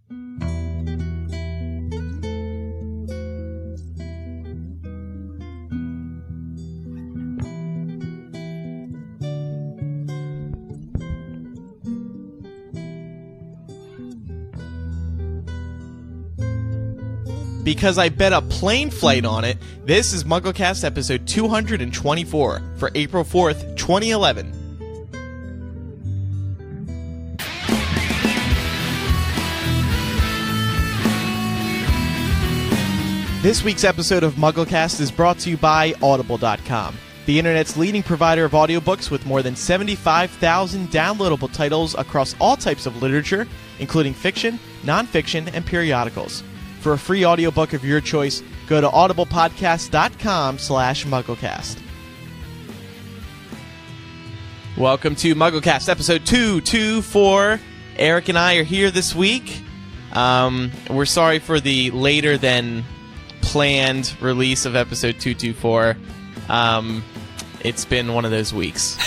Because I bet a plane flight on it, this is MuggleCast episode 224 for April 4th, 2011. This week's episode of MuggleCast is brought to you by Audible.com, the internet's leading provider of audiobooks with more than 75,000 downloadable titles across all types of literature, including fiction, nonfiction, and periodicals. For a free audiobook of your choice, go to audiblepodcast.com/MuggleCast. Welcome to MuggleCast, episode 224. Eric and I are here this week. We're sorry for the later than planned release of episode 224. It's been one of those weeks.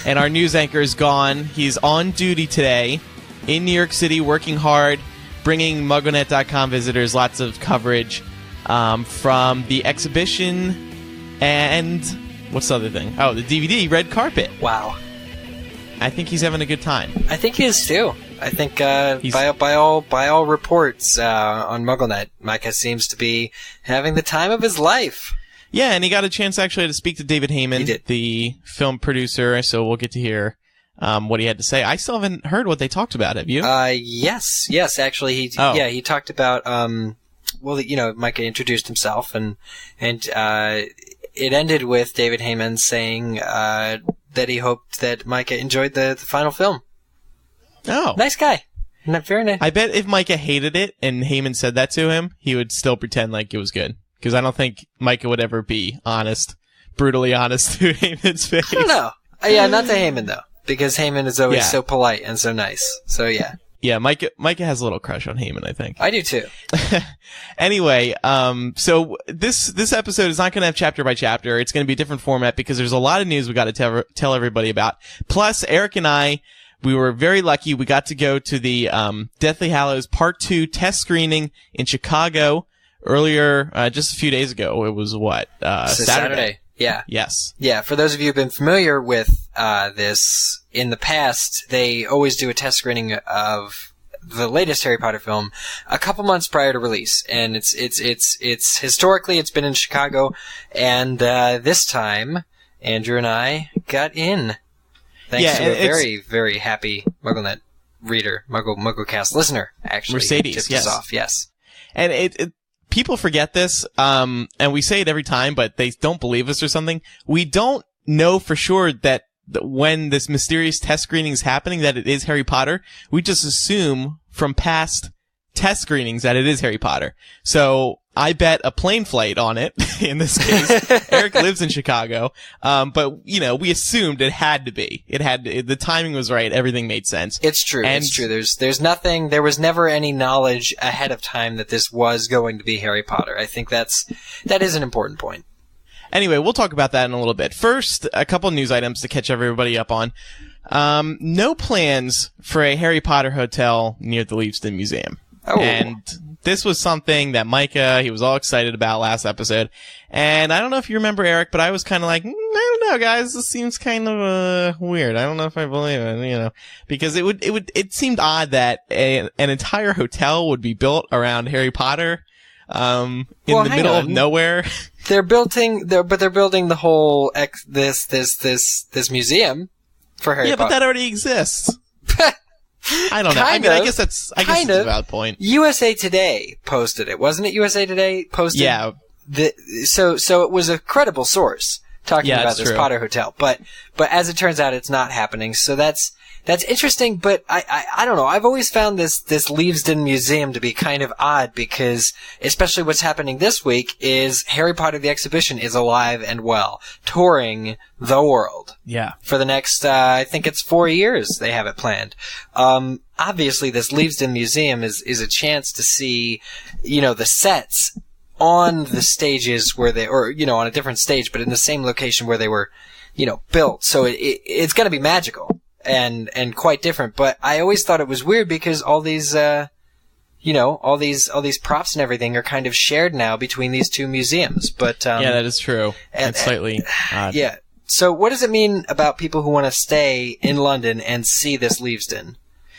And our news anchor is gone. He's on duty today in New York City, working hard, bringing MuggleNet.com visitors lots of coverage from the exhibition and what's the other thing? Oh, the DVD Red Carpet. Wow. I think he's having a good time. I think he is too. I think by all reports on MuggleNet, Micah seems to be having the time of his life. Yeah, and he got a chance actually to speak to David Heyman, the film producer, so we'll get to hear what he had to say. I still haven't heard what they talked about. Have you? Yes. Actually, he talked about Micah introduced himself, and it ended with David Heyman saying that he hoped that Micah enjoyed the final film. Oh, nice guy. Very nice. I bet if Micah hated it and Heyman said that to him, he would still pretend like it was good. Because I don't think Micah would ever be brutally honest to Heyman's face. I don't know. Yeah, not to Heyman though. Because Heyman is always so polite and so nice. So, yeah. Yeah, Micah has a little crush on Heyman, I think. I do, too. Anyway, so this episode is not going to have chapter by chapter. It's going to be a different format because there's a lot of news we got to tell everybody about. Plus, Eric and I, we were very lucky. We got to go to the Deathly Hallows Part 2 test screening in Chicago earlier, just a few days ago. It was what? Saturday. Yeah. Yes. Yeah, for those of you who've been familiar with this, in the past, they always do a test screening of the latest Harry Potter film a couple months prior to release. And it's historically, it's been in Chicago. And this time, Andrew and I got in. Thanks to a very, very happy MuggleNet reader, MuggleCast listener, actually. Mercedes, tipped yes. us off, yes. And people forget this, and we say it every time, but they don't believe us or something. We don't know for sure that when this mysterious test screening is happening that it is Harry Potter. We just assume from past test screenings that it is Harry Potter. So I bet a plane flight on it, in this case. Eric lives in Chicago, but, we assumed it had to be. The timing was right, everything made sense. It's true, There's nothing, there was never any knowledge ahead of time that this was going to be Harry Potter. I think that is an important point. Anyway, we'll talk about that in a little bit. First, a couple news items to catch everybody up on. No plans for a Harry Potter hotel near the Leavesden Museum. Oh. And this was something that Micah, he was all excited about last episode. And I don't know if you remember, Eric, but I was kind of like, I don't know, guys, this seems kind of weird. I don't know if I believe it, because it seemed odd that an entire hotel would be built around Harry Potter in the middle of nowhere. They're building the whole this museum for Harry Potter. Yeah, but that already exists. I don't know. I guess that's a valid point. USA Today posted it, wasn't it? USA Today posted. Yeah. So it was a credible source talking about this Potter hotel, but as it turns out, it's not happening. So that's interesting. But I don't know. I've always found this Leavesden Museum to be kind of odd because, especially what's happening this week, is Harry Potter the Exhibition is alive and well, touring the world. Yeah. For the next, I think it's 4 years they have it planned. Obviously this Leavesden Museum is a chance to see, the sets on the stages where on a different stage, but in the same location where they were, built. So it's going to be magical. and quite different. But I always thought it was weird because all these, all these props and everything are kind of shared now between these two museums. But yeah, that is true. It's slightly odd. Yeah. So what does it mean about people who want to stay in London and see this Leavesden?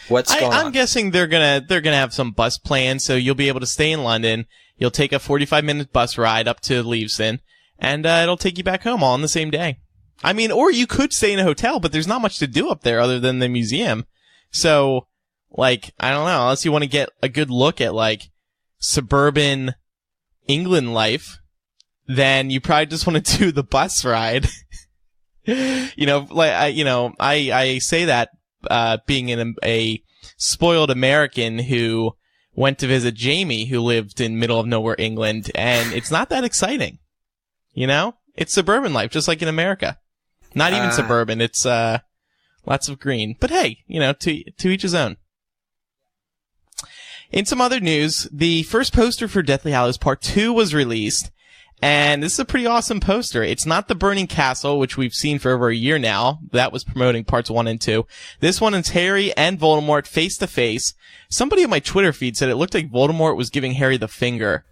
What's going on? I'm guessing they're gonna have some bus plans, so you'll be able to stay in London. You'll take a 45-minute bus ride up to Leavesden, and it'll take you back home all on the same day. I mean, or you could stay in a hotel, but there's not much to do up there other than the museum. So, like, I don't know, unless you want to get a good look at, like, suburban England life, then you probably just want to do the bus ride. I say that, being a spoiled American who went to visit Jamie, who lived in middle of nowhere England, and it's not that exciting. It's suburban life, just like in America. Not even suburban. It's lots of green. But hey, to each his own. In some other news, the first poster for Deathly Hallows Part 2 was released, and this is a pretty awesome poster. It's not the Burning Castle, which we've seen for over a year now. That was promoting Parts 1 and 2. This one is Harry and Voldemort face to face. Somebody on my Twitter feed said it looked like Voldemort was giving Harry the finger.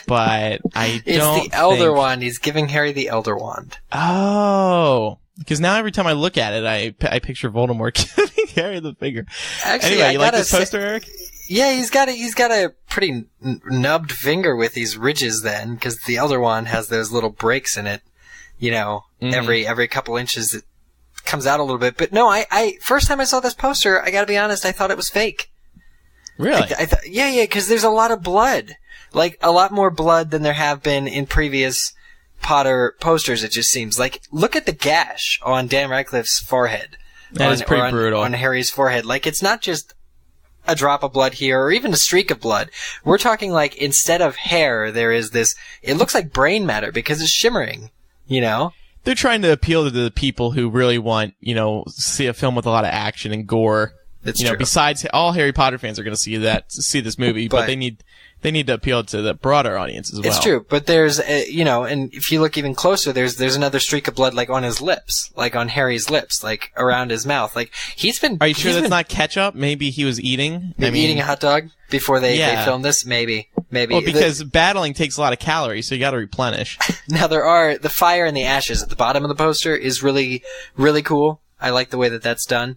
But I don't It's the Elder Wand. He's giving Harry the Elder Wand. Oh. Because now every time I look at it, I picture Voldemort giving Harry the finger. Actually, anyway, you like this poster, Eric? Yeah, he's got a pretty nubbed finger with these ridges then, because the Elder Wand has those little breaks in it. Every couple inches it comes out a little bit. But no, I first time I saw this poster, I gotta be honest, I thought it was fake. Really? Yeah, because there's a lot of blood. Like, a lot more blood than there have been in previous Potter posters, it just seems. Like, look at the gash on Dan Radcliffe's forehead. That is pretty brutal. On Harry's forehead. Like, it's not just a drop of blood here, or even a streak of blood. We're talking, like, instead of hair, there is this, it looks like brain matter because it's shimmering, They're trying to appeal to the people who really want, see a film with a lot of action and gore. It's true. Besides, all Harry Potter fans are going to see this movie, but they need to appeal to the broader audience as well. It's true, but there's, and if you look even closer, there's another streak of blood, like on his lips, like on Harry's lips, like around his mouth. Like he's been. Are you sure that's not ketchup? Maybe he was eating. Eating a hot dog before they filmed this. Maybe. Well, because battling takes a lot of calories, so you got to replenish. Now there are the fire and the ashes at the bottom of the poster is really, really cool. I like the way that that's done.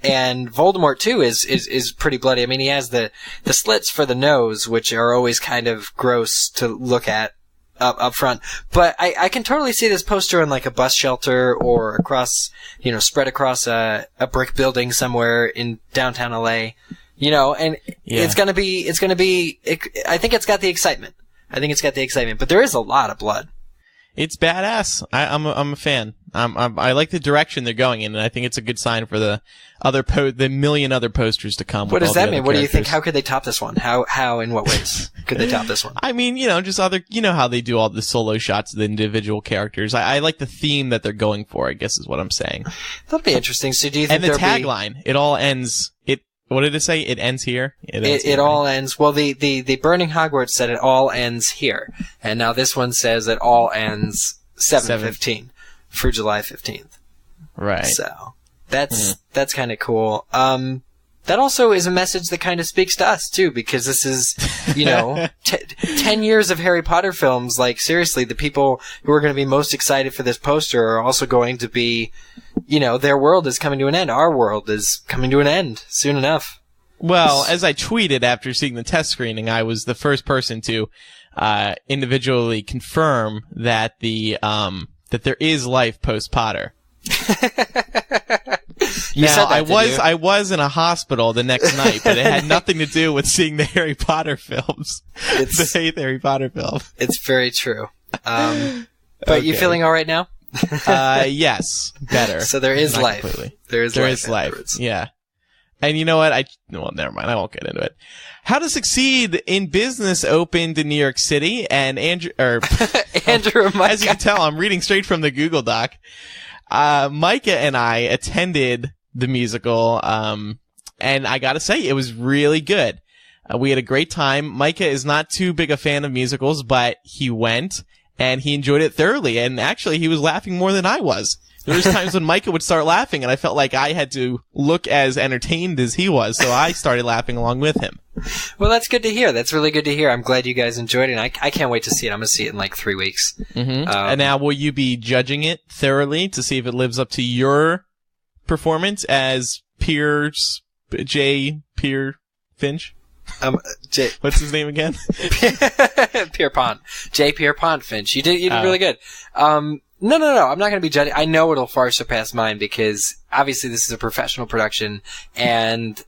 And Voldemort too is pretty bloody. I mean, he has the slits for the nose, which are always kind of gross to look at up front. But I can totally see this poster on like a bus shelter or across, spread across a brick building somewhere in downtown LA. It's gonna be. I think it's got the excitement. But there is a lot of blood. It's badass. I'm a fan. I like the direction they're going in, and I think it's a good sign for the the million other posters to come. What does that mean? What do you think? How could they top this one? How in what ways could they top this one? I mean, just other, how they do all the solo shots of the individual characters. I like the theme that they're going for, I guess is what I'm saying. That'll be interesting. So do you think and the tagline, it all ends, what did it say? It ends here? It all ends. Well, the Burning Hogwarts said it all ends here. And now this one says it all ends 7/15 for July 15th. Right. So that's kind of cool. That also is a message that kind of speaks to us too, because this is, 10 years of Harry Potter films. Like, seriously, the people who are going to be most excited for this poster are also going to be, their world is coming to an end. Our world is coming to an end soon enough. Well, as I tweeted after seeing the test screening, I was the first person to individually confirm that that there is life post Potter. I was in a hospital the next night, but it had nothing to do with seeing the Harry Potter films. The 8th Harry Potter film. It's very true. But you feeling all right now? Yes, better. So there is life. Completely. There is life. Yeah. And you know what? Well, never mind. I won't get into it. How to Succeed in Business opened in New York City, and Andrew, as you can tell, I'm reading straight from the Google Doc. Micah and I attended the musical, and I gotta say, it was really good. We had a great time. Micah is not too big a fan of musicals, but he went, and he enjoyed it thoroughly, and actually, he was laughing more than I was. There was times when Micah would start laughing, and I felt like I had to look as entertained as he was, so I started laughing along with him. Well, that's good to hear. That's really good to hear. I'm glad you guys enjoyed it. And I can't wait to see it. I'm going to see it in like 3 weeks. Mm-hmm. And now, will you be judging it thoroughly to see if it lives up to your performance as J. Finch? What's his name again? Pierpont. J. Pierpont Finch. You did really good. No. I'm not going to be judging. I know it'll far surpass mine because obviously this is a professional production and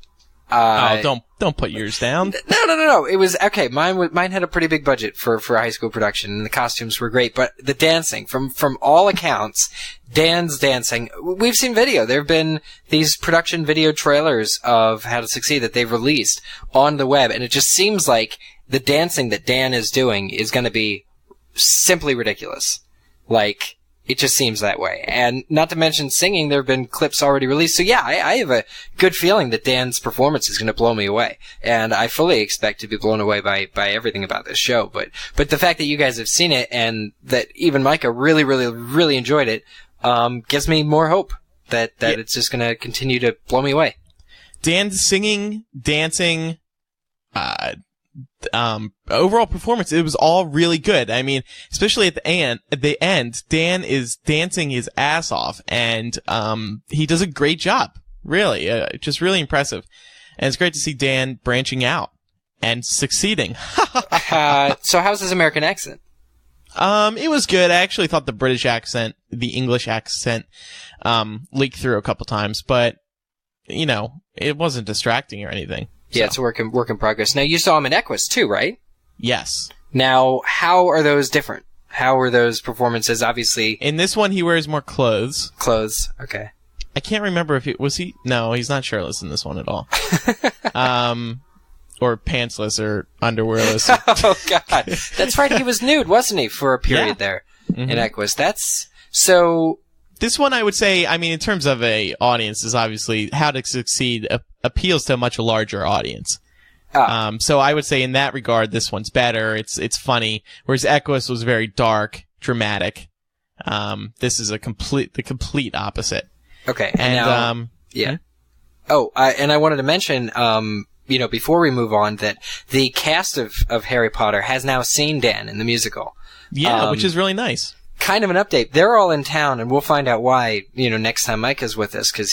don't put yours down. No. It was okay. Mine had a pretty big budget for a high school production, and the costumes were great. But the dancing, from all accounts, Dan's dancing. We've seen video. There have been these production video trailers of How to Succeed that they've released on the web, and it just seems like the dancing that Dan is doing is going to be simply ridiculous. Like, it just seems that way. And not to mention singing, there have been clips already released. So yeah, I have a good feeling that Dan's performance is going to blow me away. And I fully expect to be blown away by everything about this show. But the fact that you guys have seen it and that even Micah really, really, really enjoyed it, gives me more hope that it's just going to continue to blow me away. Dan's singing, dancing, overall performance, it was all really good. I mean, especially at the end, Dan is dancing his ass off, and he does a great job. Really, just really impressive. And it's great to see Dan branching out and succeeding. So how's his American accent? It was good. I actually thought the British accent, the English accent, leaked through a couple times, but it wasn't distracting or anything. Yeah, it's a work in progress. Now, you saw him in Equus, too, right? Yes. Now, how are those different? How are those performances? Obviously... In this one, he wears more clothes. Clothes, okay. I can't remember if No, he's not shirtless in this one at all. Or pantsless or underwearless. Oh, God. That's right, he was nude, wasn't he, for a period there in Equus. That's... So... This one, I would say, I mean, in terms of a audience, is obviously How to Succeed appeals to a much larger audience. So I would say in that regard, this one's better. It's funny, whereas Equus was very dark, dramatic. This is the complete opposite. Okay, and now, yeah. Oh, and I wanted to mention, before we move on, that the cast of Harry Potter has now seen Dan in the musical. Yeah, which is really nice. Kind of an update. They're all in town, and we'll find out why, next time Mike is with us, because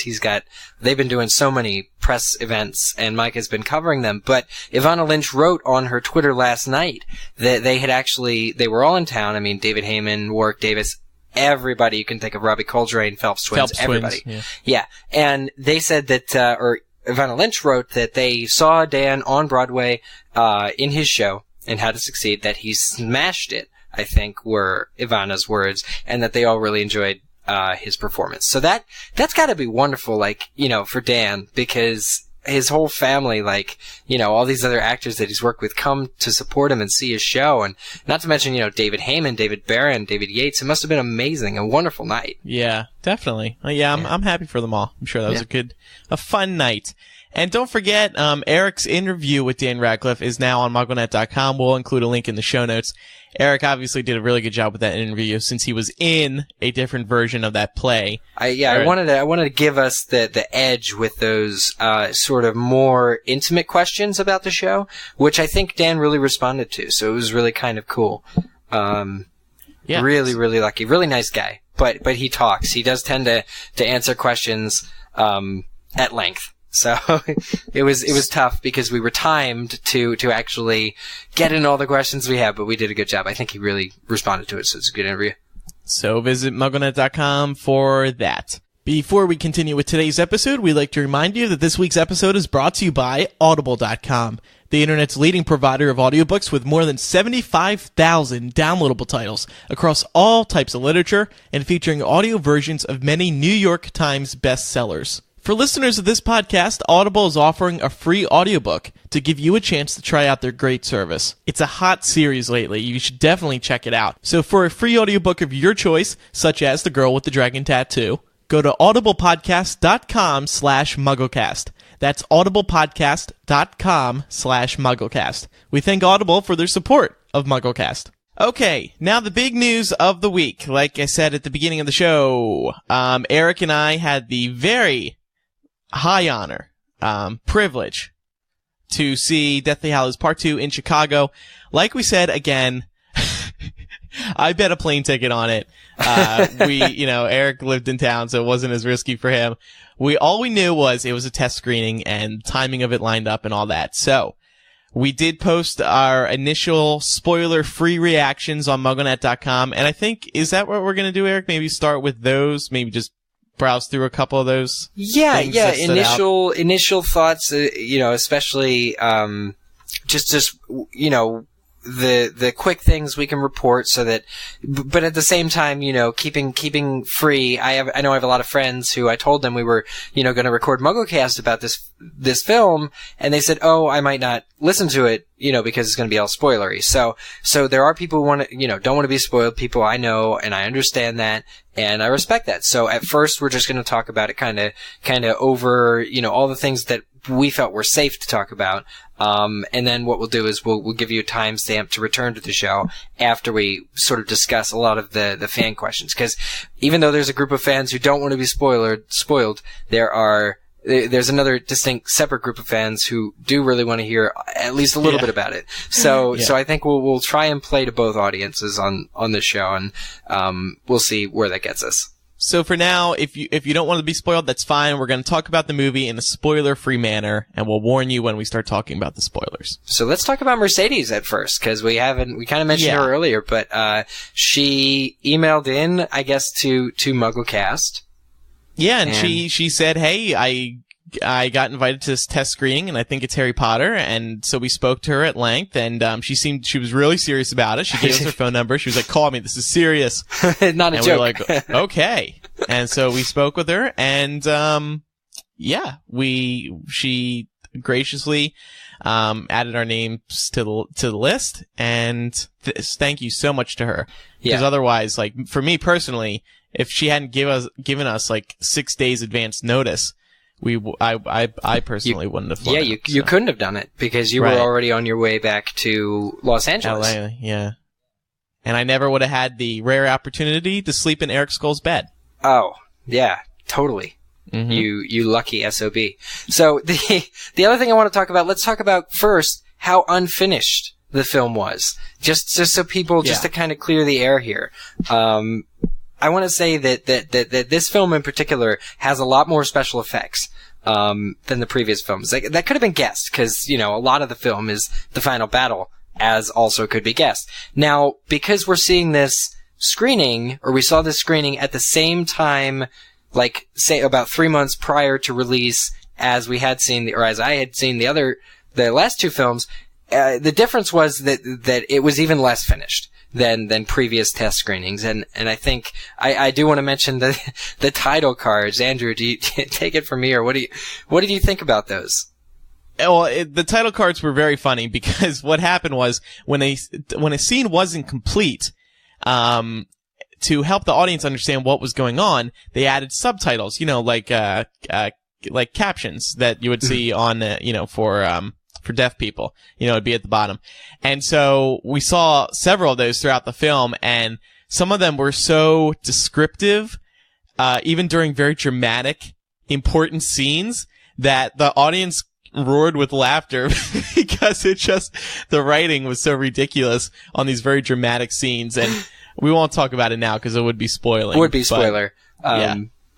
they've been doing so many press events, and Mike has been covering them. But Ivana Lynch wrote on her Twitter last night that they were all in town. I mean, David Heyman, Warwick Davis, everybody you can think of, Robbie Coltrane, Phelps Twins, everybody. Yeah. And they said that, or Ivana Lynch wrote that they saw Dan on Broadway, in his show, in How to Succeed, that he smashed it, I think, were Ivana's words, and that they all really enjoyed his performance. So that's got to be wonderful, for Dan, because his whole family, all these other actors that he's worked with come to support him and see his show, and not to mention, David Heyman, David Barron, David Yates. It must have been amazing, a wonderful night. Yeah, definitely. I'm happy for them all. I'm sure that was a fun night. And don't forget, Eric's interview with Dan Radcliffe is now on MuggleNet.com. We'll include a link in the show notes. Eric obviously did a really good job with that interview since he was in a different version of that play. I wanted to give us the edge with those sort of more intimate questions about the show, which I think Dan really responded to. So it was really kind of cool. Really, really lucky. Really nice guy. But he talks. He does tend to answer questions at length. So it was tough because we were timed to actually get in all the questions we have, but we did a good job. I think he really responded to it, so it's a good interview. So visit MuggleNet.com for that. Before we continue with today's episode, we'd like to remind you that this week's episode is brought to you by Audible.com, the internet's leading provider of audiobooks with more than 75,000 downloadable titles across all types of literature and featuring audio versions of many New York Times bestsellers. For listeners of this podcast, Audible is offering a free audiobook to give you a chance to try out their great service. It's a hot series lately. You should definitely check it out. So for a free audiobook of your choice, such as The Girl with the Dragon Tattoo, go to audiblepodcast.com/MuggleCast. That's audiblepodcast.com/MuggleCast. We thank Audible for their support of MuggleCast. Okay, now the big news of the week. Like I said at the beginning of the show, Eric and I had the very high honor, privilege to see Deathly Hallows Part 2 in Chicago. Like we said, again, I bet a plane ticket on it. Eric lived in town, so it wasn't as risky for him. All we knew was it was a test screening and timing of it lined up and all that. So, we did post our initial spoiler-free reactions on MuggleNet.com, and I think, is that what we're gonna do, Eric? Maybe start with those, maybe just browse through a couple of those. Yeah. Initial thoughts, especially, the quick things we can report so that, but at the same time, keeping free. I know I have a lot of friends who I told them we were, going to record MuggleCast about this film, and they said, oh, I might not listen to it, because it's going to be all spoilery. So there are people who want to, don't want to be spoiled, people I know, and I understand that, and I respect that. So at first, we're just going to talk about it kind of over, all the things that we felt were safe to talk about. And then what we'll do is we'll give you a timestamp to return to the show after we sort of discuss a lot of the fan questions. Because even though there's a group of fans who don't want to be spoiled, there's another distinct separate group of fans who do really want to hear at least a little bit about it. So I think we'll try and play to both audiences on this show, and we'll see where that gets us. So for now, if you don't want to be spoiled, that's fine. We're going to talk about the movie in a spoiler-free manner, and we'll warn you when we start talking about the spoilers. So let's talk about Mercedes at first, because we kind of mentioned her earlier, but she emailed in, I guess, to MuggleCast. Yeah, and she said, hey, I got invited to this test screening, and I think it's Harry Potter, and so we spoke to her at length, and she was really serious about it. She gave us her phone number. She was like, call me, this is serious. Not a joke. We were like, okay. And so we spoke with her, and she graciously added our names to the list, and thank you so much to her. Because otherwise, like, for me personally, if she hadn't given us like 6 days advance notice, I personally wouldn't have flown. Yeah, you couldn't have done it because you were already on your way back to Los Angeles. LA, yeah. And I never would have had the rare opportunity to sleep in Eric Skull's bed. Oh, yeah, totally. Mm-hmm. You lucky SOB. So the other thing I want to talk about, let's talk about first how unfinished the film was. Just so people, just to kind of clear the air here. I want to say that this film in particular has a lot more special effects than the previous films. That could have been guessed, because, a lot of the film is the final battle, as also could be guessed. Now, because we're seeing this screening, or we saw this screening at the same time, like, say, about 3 months prior to release, as we had seen, or as I had seen the last two films, the difference was that it was even less finished than previous test screenings. And I think I do want to mention the title cards. Andrew, do you take it from me, or what did you think about those? Well, the title cards were very funny because what happened was when a scene wasn't complete, to help the audience understand what was going on, they added subtitles, like captions that you would see on, for deaf people, it'd be at the bottom. And so we saw several of those throughout the film, and some of them were so descriptive, even during very dramatic, important scenes, that the audience roared with laughter because the writing was so ridiculous on these very dramatic scenes. And we won't talk about it now because it would be spoiling. It would be spoiler.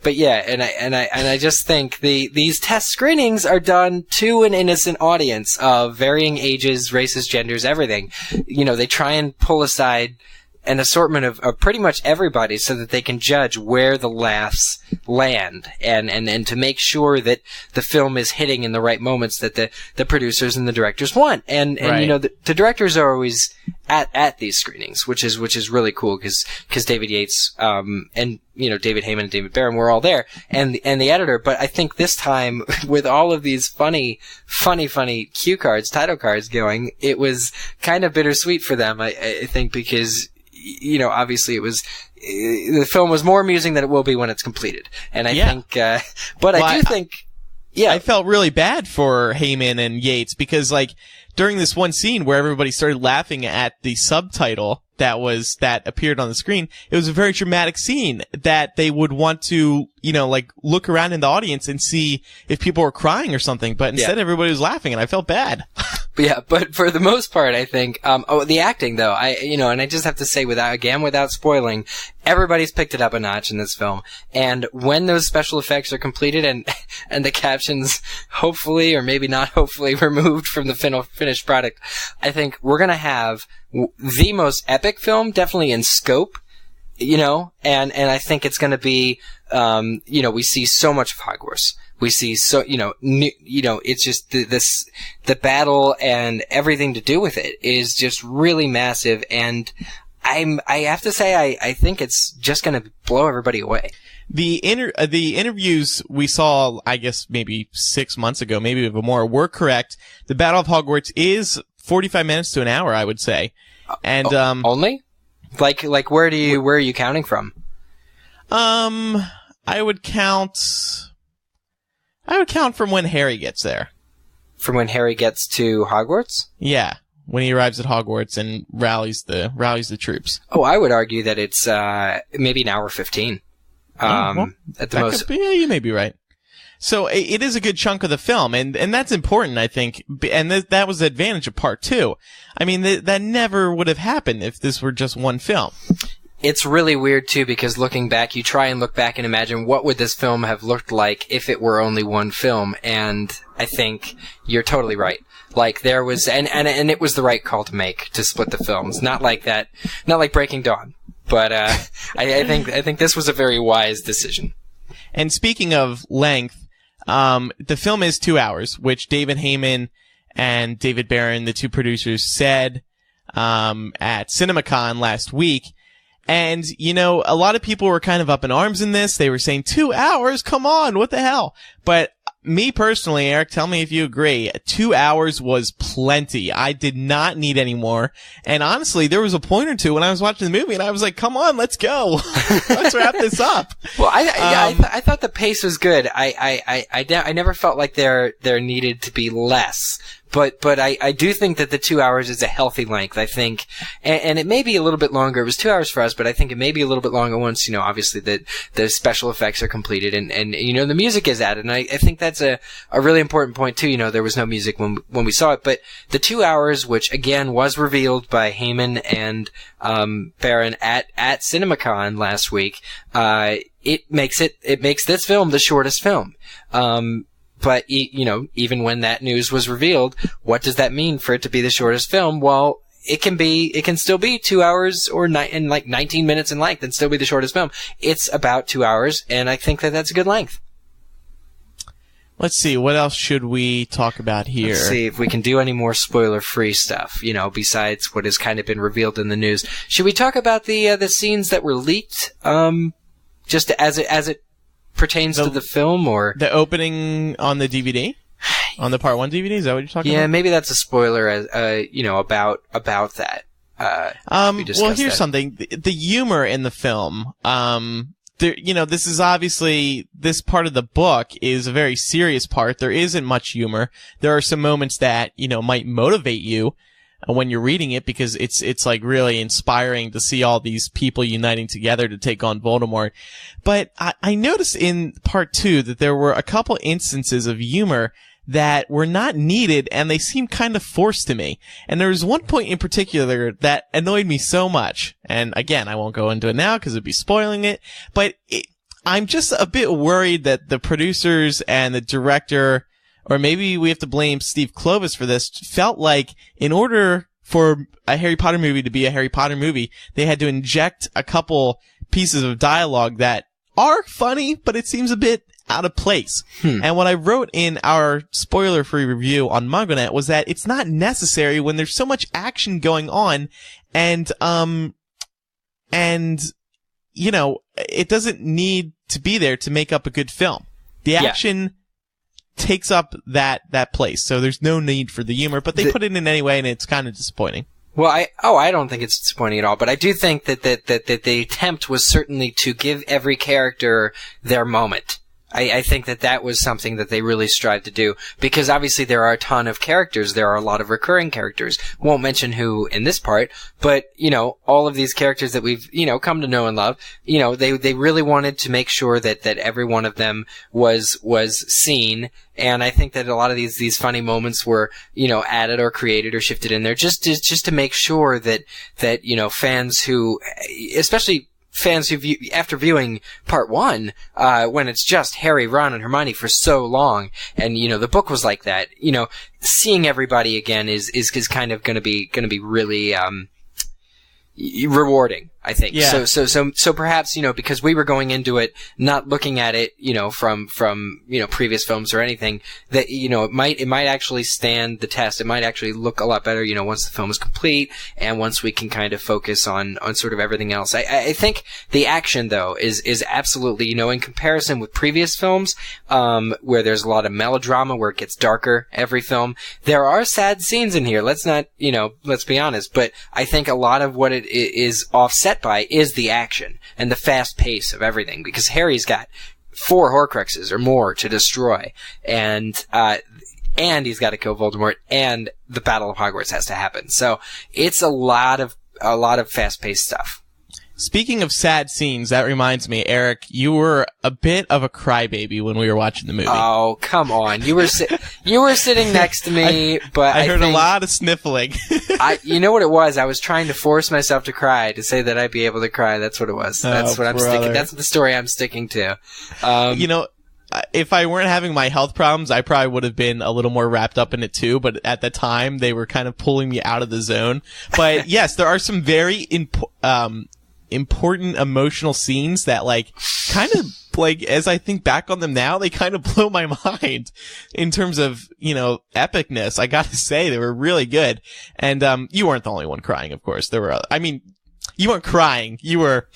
But yeah, and I just think these test screenings are done to an innocent audience of varying ages, races, genders, everything. They try and pull aside an assortment of pretty much everybody so that they can judge where the laughs land and to make sure that the film is hitting in the right moments that the producers and the directors want. And the directors are always at these screenings, which is really cool because David Yates, and David Heyman and David Barron were all there, and the editor. But I think this time, with all of these funny cue cards, title cards going, it was kind of bittersweet for them, I think, because obviously the film was more amusing than it will be when it's completed. And I think, but I do think, I felt really bad for Heyman and Yates because, like, during this one scene where everybody started laughing at the subtitle that appeared on the screen, it was a very dramatic scene that they would want to, like, look around in the audience and see if people were crying or something, but instead everybody was laughing, and I felt bad. Yeah, but for the most part, I think, the acting though, and I just have to say without spoiling, everybody's picked it up a notch in this film. And when those special effects are completed and the captions hopefully, or maybe not hopefully, removed from the finished product, I think we're gonna have the most epic film, definitely in scope, and I think it's gonna be, we see so much of Hogwarts. We see it's just the battle and everything to do with it is just really massive. And I have to say, I think it's just going to blow everybody away. The interviews we saw, I guess maybe 6 months ago, maybe even more, were correct. The Battle of Hogwarts is 45 minutes to an hour, I would say. And, only? Like, where are you counting from? I would count from when Harry gets there. From when Harry gets to Hogwarts? Yeah, when he arrives at Hogwarts and rallies the troops. Oh, I would argue that it's maybe an hour 15. At the most. Yeah, you may be right. So it is a good chunk of the film, and that's important, I think. And that was the advantage of part 2. I mean, that never would have happened if this were just one film. It's really weird, too, because looking back, you try and look back and imagine what would this film have looked like if it were only one film, and I think you're totally right. Like, there was, and it was the right call to make, to split the films. Not like Breaking Dawn. But, I think this was a very wise decision. And speaking of length, the film is 2 hours, which David Heyman and David Barron, the two producers, said, at CinemaCon last week. And, a lot of people were kind of up in arms in this. They were saying 2 hours? Come on, what the hell? But me personally, Eric, tell me if you agree, 2 hours was plenty. I did not need any more. And honestly, there was a point or two when I was watching the movie and I was like, come on, let's go. Let's wrap this up. Well, I thought the pace was good. I never felt like there needed to be less. But I do think that the 2 hours is a healthy length, I think. And it may be a little bit longer. It was 2 hours for us, but I think it may be a little bit longer once, obviously the special effects are completed and the music is added. And I think that's a really important point too. There was no music when we saw it, but the 2 hours, which again was revealed by Heyman and, Barron at CinemaCon last week, it makes this film the shortest film. But, even when that news was revealed, what does that mean for it to be the shortest film? Well, it can still be 2 hours and like 19 minutes in length and still be the shortest film. It's about 2 hours, and I think that that's a good length. Let's see, what else should we talk about here? Let's see if we can do any more spoiler-free stuff, besides what has kind of been revealed in the news. Should we talk about the scenes that were leaked, just as it pertains to the film, or the opening on the DVD, on the Part 1 DVD? Is that what you're talking about? Yeah, maybe that's a spoiler, about that. Well, here's something: the humor in the film. This is obviously, this part of the book is a very serious part. There isn't much humor. There are some moments that might motivate you when you're reading it, because it's like really inspiring to see all these people uniting together to take on Voldemort. But I noticed in part 2 that there were a couple instances of humor that were not needed, and they seemed kind of forced to me. And there was one point in particular that annoyed me so much. And again, I won't go into it now because it'd be spoiling it, but I'm just a bit worried that the producers and the director, or maybe we have to blame Steve Kloves for this, felt like in order for a Harry Potter movie to be a Harry Potter movie, they had to inject a couple pieces of dialogue that are funny, but it seems a bit out of place. And what I wrote in our spoiler-free review on MuggleNet was that it's not necessary when there's so much action going on, and it doesn't need to be there to make up a good film. The action takes up that place, so there's no need for the humor, but they put it in anyway, and it's kind of disappointing. Well, I don't think it's disappointing at all, but I do think that the attempt was certainly to give every character their moment. I think that was something that they really strive to do, because obviously there are a ton of characters. There are a lot of recurring characters. Won't mention who in this part, but, all of these characters that we've, come to know and love, they really wanted to make sure that every one of them was seen. And I think that a lot of these funny moments were, added or created or shifted in there just to make sure that, fans who, especially fans who after viewing part 1, when it's just Harry, Ron, and Hermione for so long, and the book was like that, seeing everybody again is kind of gonna be really rewarding, I think. Yeah. So perhaps, because we were going into it not looking at it, from previous films or anything, that, it might actually stand the test. It might actually look a lot better, once the film is complete and once we can kind of focus on sort of everything else. I think the action, though, is absolutely, in comparison with previous films, where there's a lot of melodrama, where it gets darker every film, there are sad scenes in here. Let's not, let's be honest, but I think a lot of what it is offset by is the action and the fast pace of everything, because Harry's got 4 Horcruxes or more to destroy, and he's got to kill Voldemort, and the Battle of Hogwarts has to happen. So it's a lot of fast-paced stuff. Speaking of sad scenes, that reminds me, Eric, you were a bit of a crybaby when we were watching the movie. Oh, come on. You were sitting next to me, but I heard a lot of sniffling. You know what it was? I was trying to force myself to cry, to say that I'd be able to cry. That's what it was. That's what I'm sticking. That's the story I'm sticking to. If I weren't having my health problems, I probably would have been a little more wrapped up in it too, but at the time, they were kind of pulling me out of the zone. But yes, there are some very important emotional scenes that kind of as I think back on them now, they kind of blow my mind in terms of, epicness. I gotta say, they were really good. And, you weren't the only one crying, of course. There were you weren't crying. You were,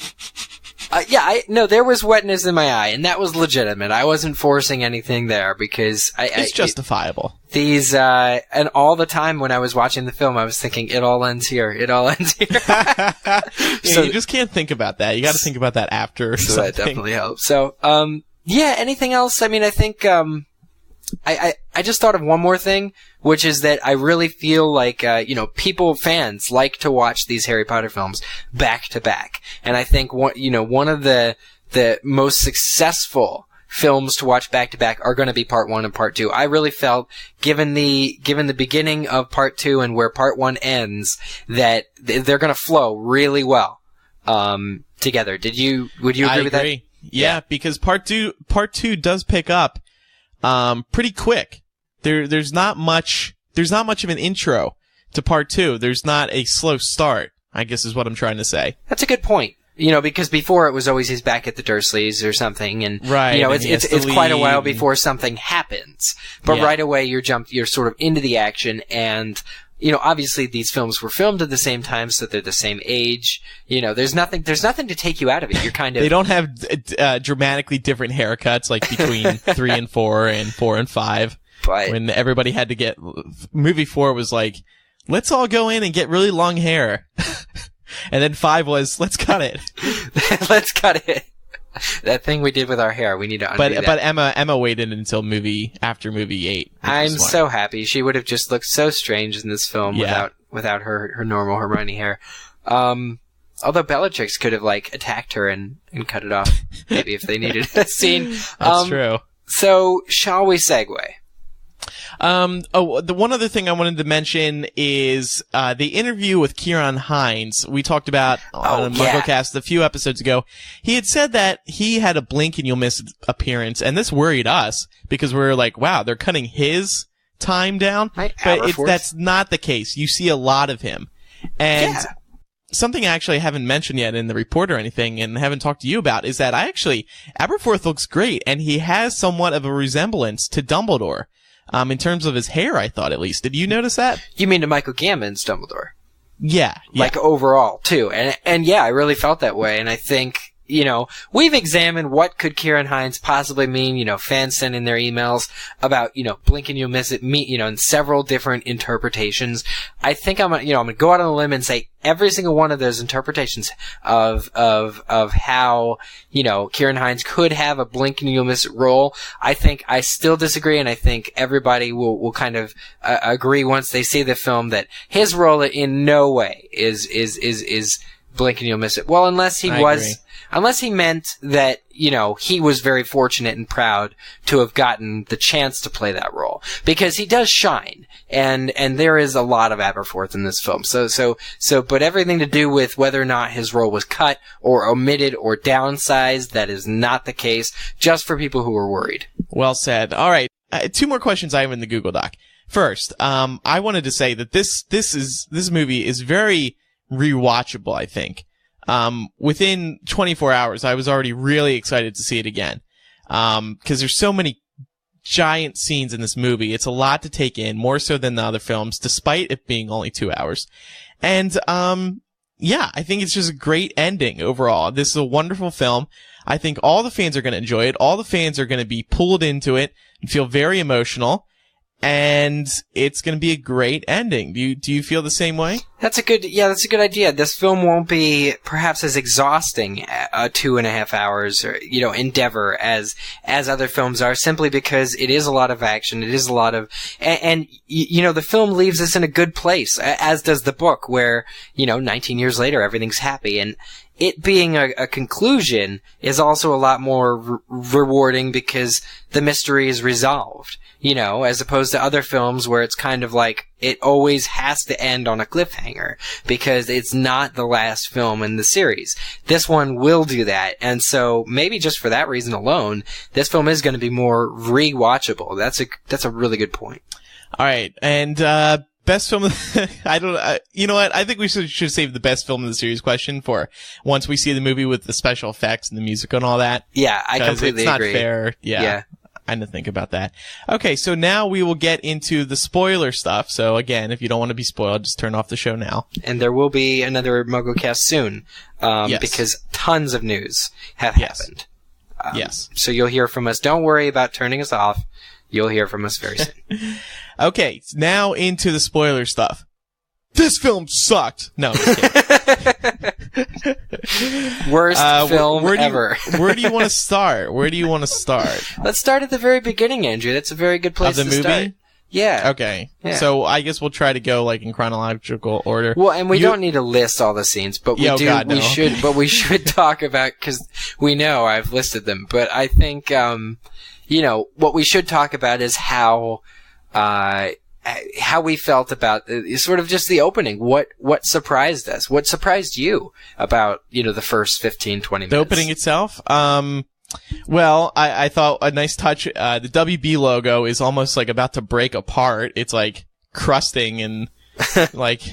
no, there was wetness in my eye, and that was legitimate. I wasn't forcing anything there, because it's justifiable. And all the time when I was watching the film, I was thinking, it all ends here. It all ends here. So you just can't think about that. You gotta think about that after so something. That definitely helps. So, anything else? I mean, I think, I just thought of one more thing, which is that I really feel like, fans like to watch these Harry Potter films back to back. And I think one of the most successful films to watch back to back are going to be part 1 and part 2. I really felt, given the beginning of part 2 and where part 1 ends, that they're going to flow really well, together. Would you agree with that? I agree. Yeah, because part two does pick up pretty quick. There's not much of an intro to part 2. There's not a slow start, I guess is what I'm trying to say. That's a good point. Because before it was always he's back at the Dursleys or something, and right, it's quite a while before something happens. But right away you're sort of into the action, and obviously these films were filmed at the same time, so they're the same age. There's nothing to take you out of it. You're kind of... They don't have dramatically different haircuts, like between 3 and 4 and 4 and 5. But when everybody had to get... Movie 4 was like, let's all go in and get really long hair. And then 5 was, let's cut it. Let's cut it. That thing we did with our hair, we need to undo that. But Emma waited until after movie 8. I'm so happy. She would have just looked so strange in this film without her normal Hermione hair. Although Bellatrix could have attacked her and cut it off, maybe if they needed a scene. That's true. So shall we segue? The one other thing I wanted to mention is the interview with Kieran Hines. We talked about on MuggleCast a few episodes ago. He had said that he had a blink and you'll miss appearance, and this worried us because we're like, wow, they're cutting his time down. But that's not the case. You see a lot of him. And something I actually haven't mentioned yet in the report or anything and haven't talked to you about is that Aberforth looks great, and he has somewhat of a resemblance to Dumbledore. In terms of his hair, I thought, at least. Did you notice that? You mean to Michael Gambon's Dumbledore? Yeah. Overall, too. And I really felt that way. And I think, we've examined what could Ciarán Hinds possibly mean, fans send in their emails about, blink and you'll miss it, in several different interpretations. I think I'm gonna go out on a limb and say every single one of those interpretations of how, Ciarán Hinds could have a blink and you'll miss it role. I think I still disagree, and I think everybody will kind of agree once they see the film that his role in no way is blink and you'll miss it. Well, unless he meant that, he was very fortunate and proud to have gotten the chance to play that role. Because he does shine. And there is a lot of Aberforth in this film. But everything to do with whether or not his role was cut or omitted or downsized, that is not the case, just for people who are worried. Well said. All right. 2 more questions I have in the Google Doc. First, I wanted to say that this movie is very rewatchable, I think. Within 24 hours, I was already really excited to see it again. 'Cause there's so many giant scenes in this movie. It's a lot to take in, more so than the other films, despite it being only 2 hours. And, I think it's just a great ending overall. This is a wonderful film. I think all the fans are going to enjoy it. All the fans are going to be pulled into it and feel very emotional. And it's going to be a great ending. Do you feel the same way? That's a good idea. This film won't be perhaps as exhausting a 2.5 hours, endeavor as other films are, simply because it is a lot of action. It is a lot of, and the film leaves us in a good place, as does the book, where, 19 years later, everything's happy. And it being a conclusion is also a lot more rewarding because the mystery is resolved. As opposed to other films where it's kind of like it always has to end on a cliffhanger because it's not the last film in the series. This one will do that, and so maybe just for that reason alone, this film is going to be more rewatchable. That's a really good point. All right, and best film. You know what? I think we should save the best film of the series question for once we see the movie with the special effects and the music and all that. Yeah, I completely agree. It's not fair. Yeah. I didn't think about that. Okay, so now we will get into the spoiler stuff. So again, if you don't want to be spoiled, just turn off the show now. And there will be another MuggleCast soon, yes. Because tons of news have happened. Yes. So you'll hear from us. Don't worry about turning us off. You'll hear from us very soon. Okay, now into the spoiler stuff. This film sucked. No, just kidding. Worst film ever. Where do you want to start? Let's start at the very beginning, Andrew. That's a very good place to start. Movie? Yeah. Okay. Yeah. So I guess we'll try to go in chronological order. Well, and we don't need to list all the scenes, but we should talk about, because we know I've listed them, but I think, what we should talk about is how we felt about sort of just the opening. What surprised us? What surprised you about, the first 15, 20 minutes? The opening itself? Well, I thought a nice touch, the WB logo is almost about to break apart. It's crusting and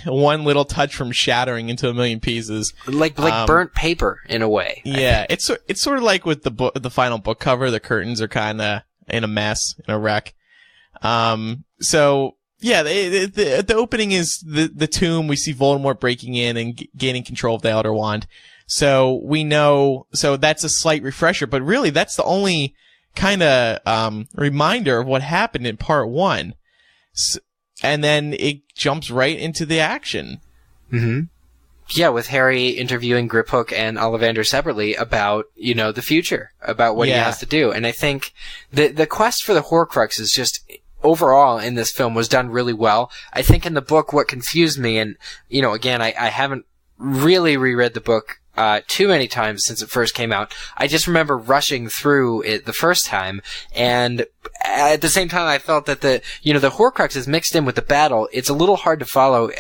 one little touch from shattering into a million pieces. Like burnt paper in a way. Yeah. It's sort of like with the final book cover, the curtains are kind of in a mess, in a wreck. So yeah, the opening is the tomb. We see Voldemort breaking in and gaining control of the Elder Wand. So we know, so that's a slight refresher, but really that's the only kind of, reminder of what happened in part 1. And then it jumps right into the action. Mm-hmm. Yeah, with Harry interviewing Griphook and Ollivander separately about, the future, about what he has to do. And I think the quest for the Horcrux is just, overall in this film, was done really well. I think in the book what confused me, and, again, I haven't really reread the book too many times since it first came out. I just remember rushing through it the first time, and at the same time I felt that the Horcrux is mixed in with the battle. It's a little hard to follow,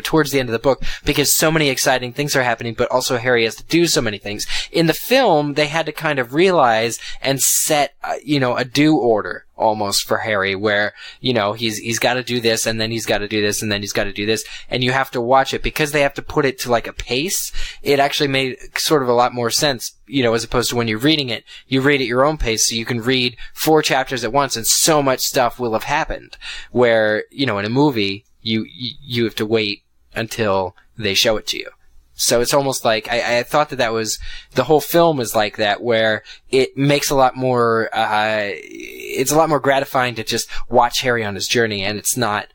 towards the end of the book, because so many exciting things are happening, but also Harry has to do so many things. In the film, they had to kind of realize and set, a due order almost for Harry, where, he's got to do this, and then he's got to do this, and then he's got to do this, and you have to watch it because they have to put it to a pace. It actually made sort of a lot more sense, as opposed to when you're reading it, you read at your own pace, so you can read 4 chapters at once, and so much stuff will have happened. Where, in a movie, you have to wait until they show it to you. So it's almost like I thought that was the whole film is like that, where it makes a lot more. It's a lot more gratifying to just watch Harry on his journey, and it's not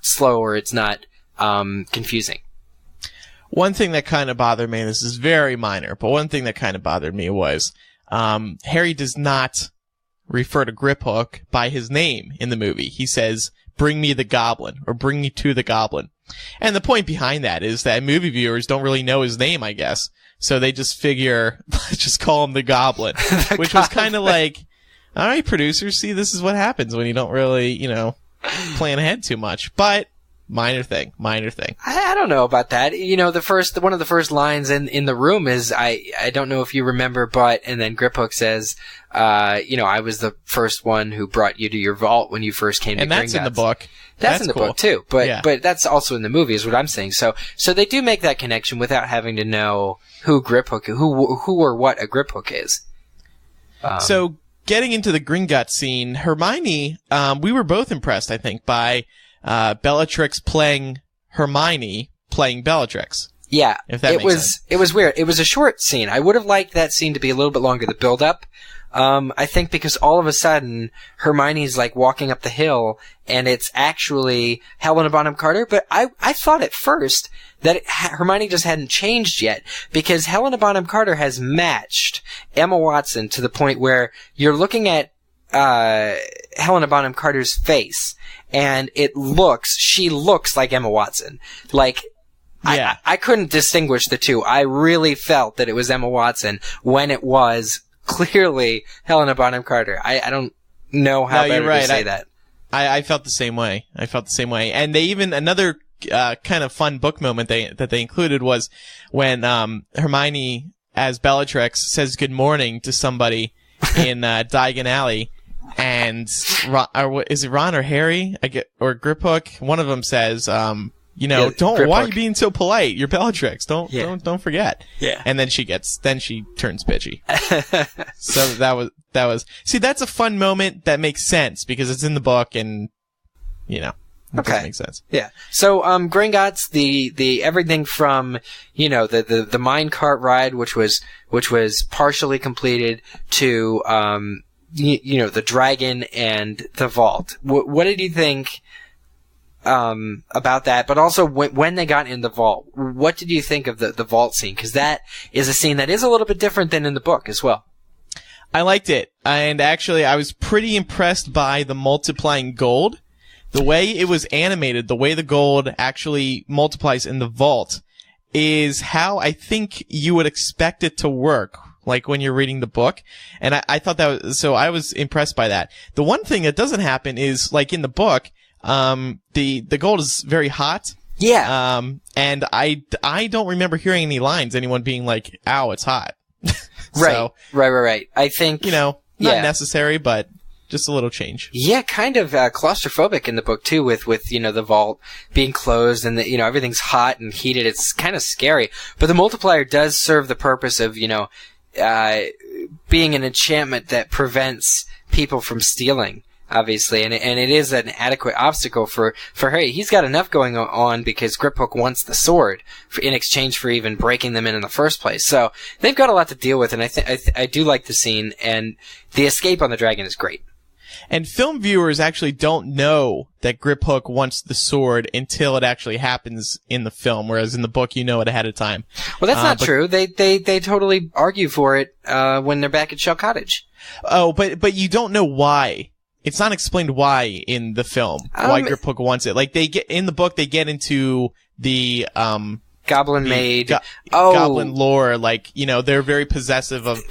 slow or it's not confusing. One thing that kind of bothered me, this is very minor, but one thing that kind of bothered me was Harry does not refer to Griphook by his name in the movie. He says, "Bring me the goblin," or "Bring me to the goblin." And the point behind that is that movie viewers don't really know his name, I guess. So they just figure, just call him the goblin. Which was kind of like, all right, producers, see, this is what happens when you don't really, plan ahead too much. But minor thing. I don't know about that. One of the first lines in the room is, I don't know if you remember, but, and then Griphook says, I was the first one who brought you to your vault when you first came to Gringotts. And that's in the book. That's in the cool. book too, but that's also in the movie, is what I'm saying. So they do make that connection without having to know who or what a Griphook is. So getting into the Gringotts scene, Hermione, we were both impressed, I think, by Bellatrix playing Hermione playing Bellatrix. Yeah, if that makes sense. It was weird. It was a short scene. I would have liked that scene to be a little bit longer, the build up. I think because all of a sudden Hermione's like walking up the hill and it's actually Helena Bonham Carter, but I thought at first that Hermione just hadn't changed yet, because Helena Bonham Carter has matched Emma Watson to the point where you're looking at Helena Bonham Carter's face and she looks like Emma Watson. Like, yeah. I couldn't distinguish the two. I really felt that it was Emma Watson when it was clearly Helena Bonham Carter. I don't know how better to say that. I felt the same way. And they even, another kind of fun book moment that they included was when Hermione, as Bellatrix, says good morning to somebody in Diagon Alley, and is it Ron or Harry? Or Griphook? One of them says, why are you being so polite? You're Bellatrix. Don't forget. Yeah. And then she turns bitchy. So that was, see, that's a fun moment that makes sense because it's in the book and, it makes sense. Yeah. So, Gringotts, the everything from, the minecart ride, which was partially completed, to, the dragon and the vault. What did you think about that? But also when they got in the vault, what did you think of the vault scene? Because that is a scene that is a little bit different than in the book as well. I liked it, and actually I was pretty impressed by the multiplying gold. The way it was animated, the way the gold actually multiplies in the vault, is how I think you would expect it to work, like when you're reading the book. And I thought so I was impressed by that. The one thing that doesn't happen is, like in the book, the gold is very hot. Yeah. And I don't remember hearing any lines, anyone being like, ow, it's hot. Right. Right. I think, not necessary, but just a little change. Yeah, kind of claustrophobic in the book too, with the vault being closed and everything's hot and heated. It's kind of scary. But the multiplier does serve the purpose of being an enchantment that prevents people from stealing, obviously, and it is an adequate obstacle for Harry. He's got enough going on because Griphook wants the sword in exchange for even breaking them in the first place. So they've got a lot to deal with, and I do like the scene, and the escape on the dragon is great. And film viewers actually don't know that Griphook wants the sword until it actually happens in the film, whereas in the book you know it ahead of time. Well, that's not true. They totally argue for it when they're back at Shell Cottage. Oh, but you don't know why. It's not explained why in the film, why Griphook wants it. Like, in the book, they get into the Goblin Maid. Goblin lore. Like, they're very possessive of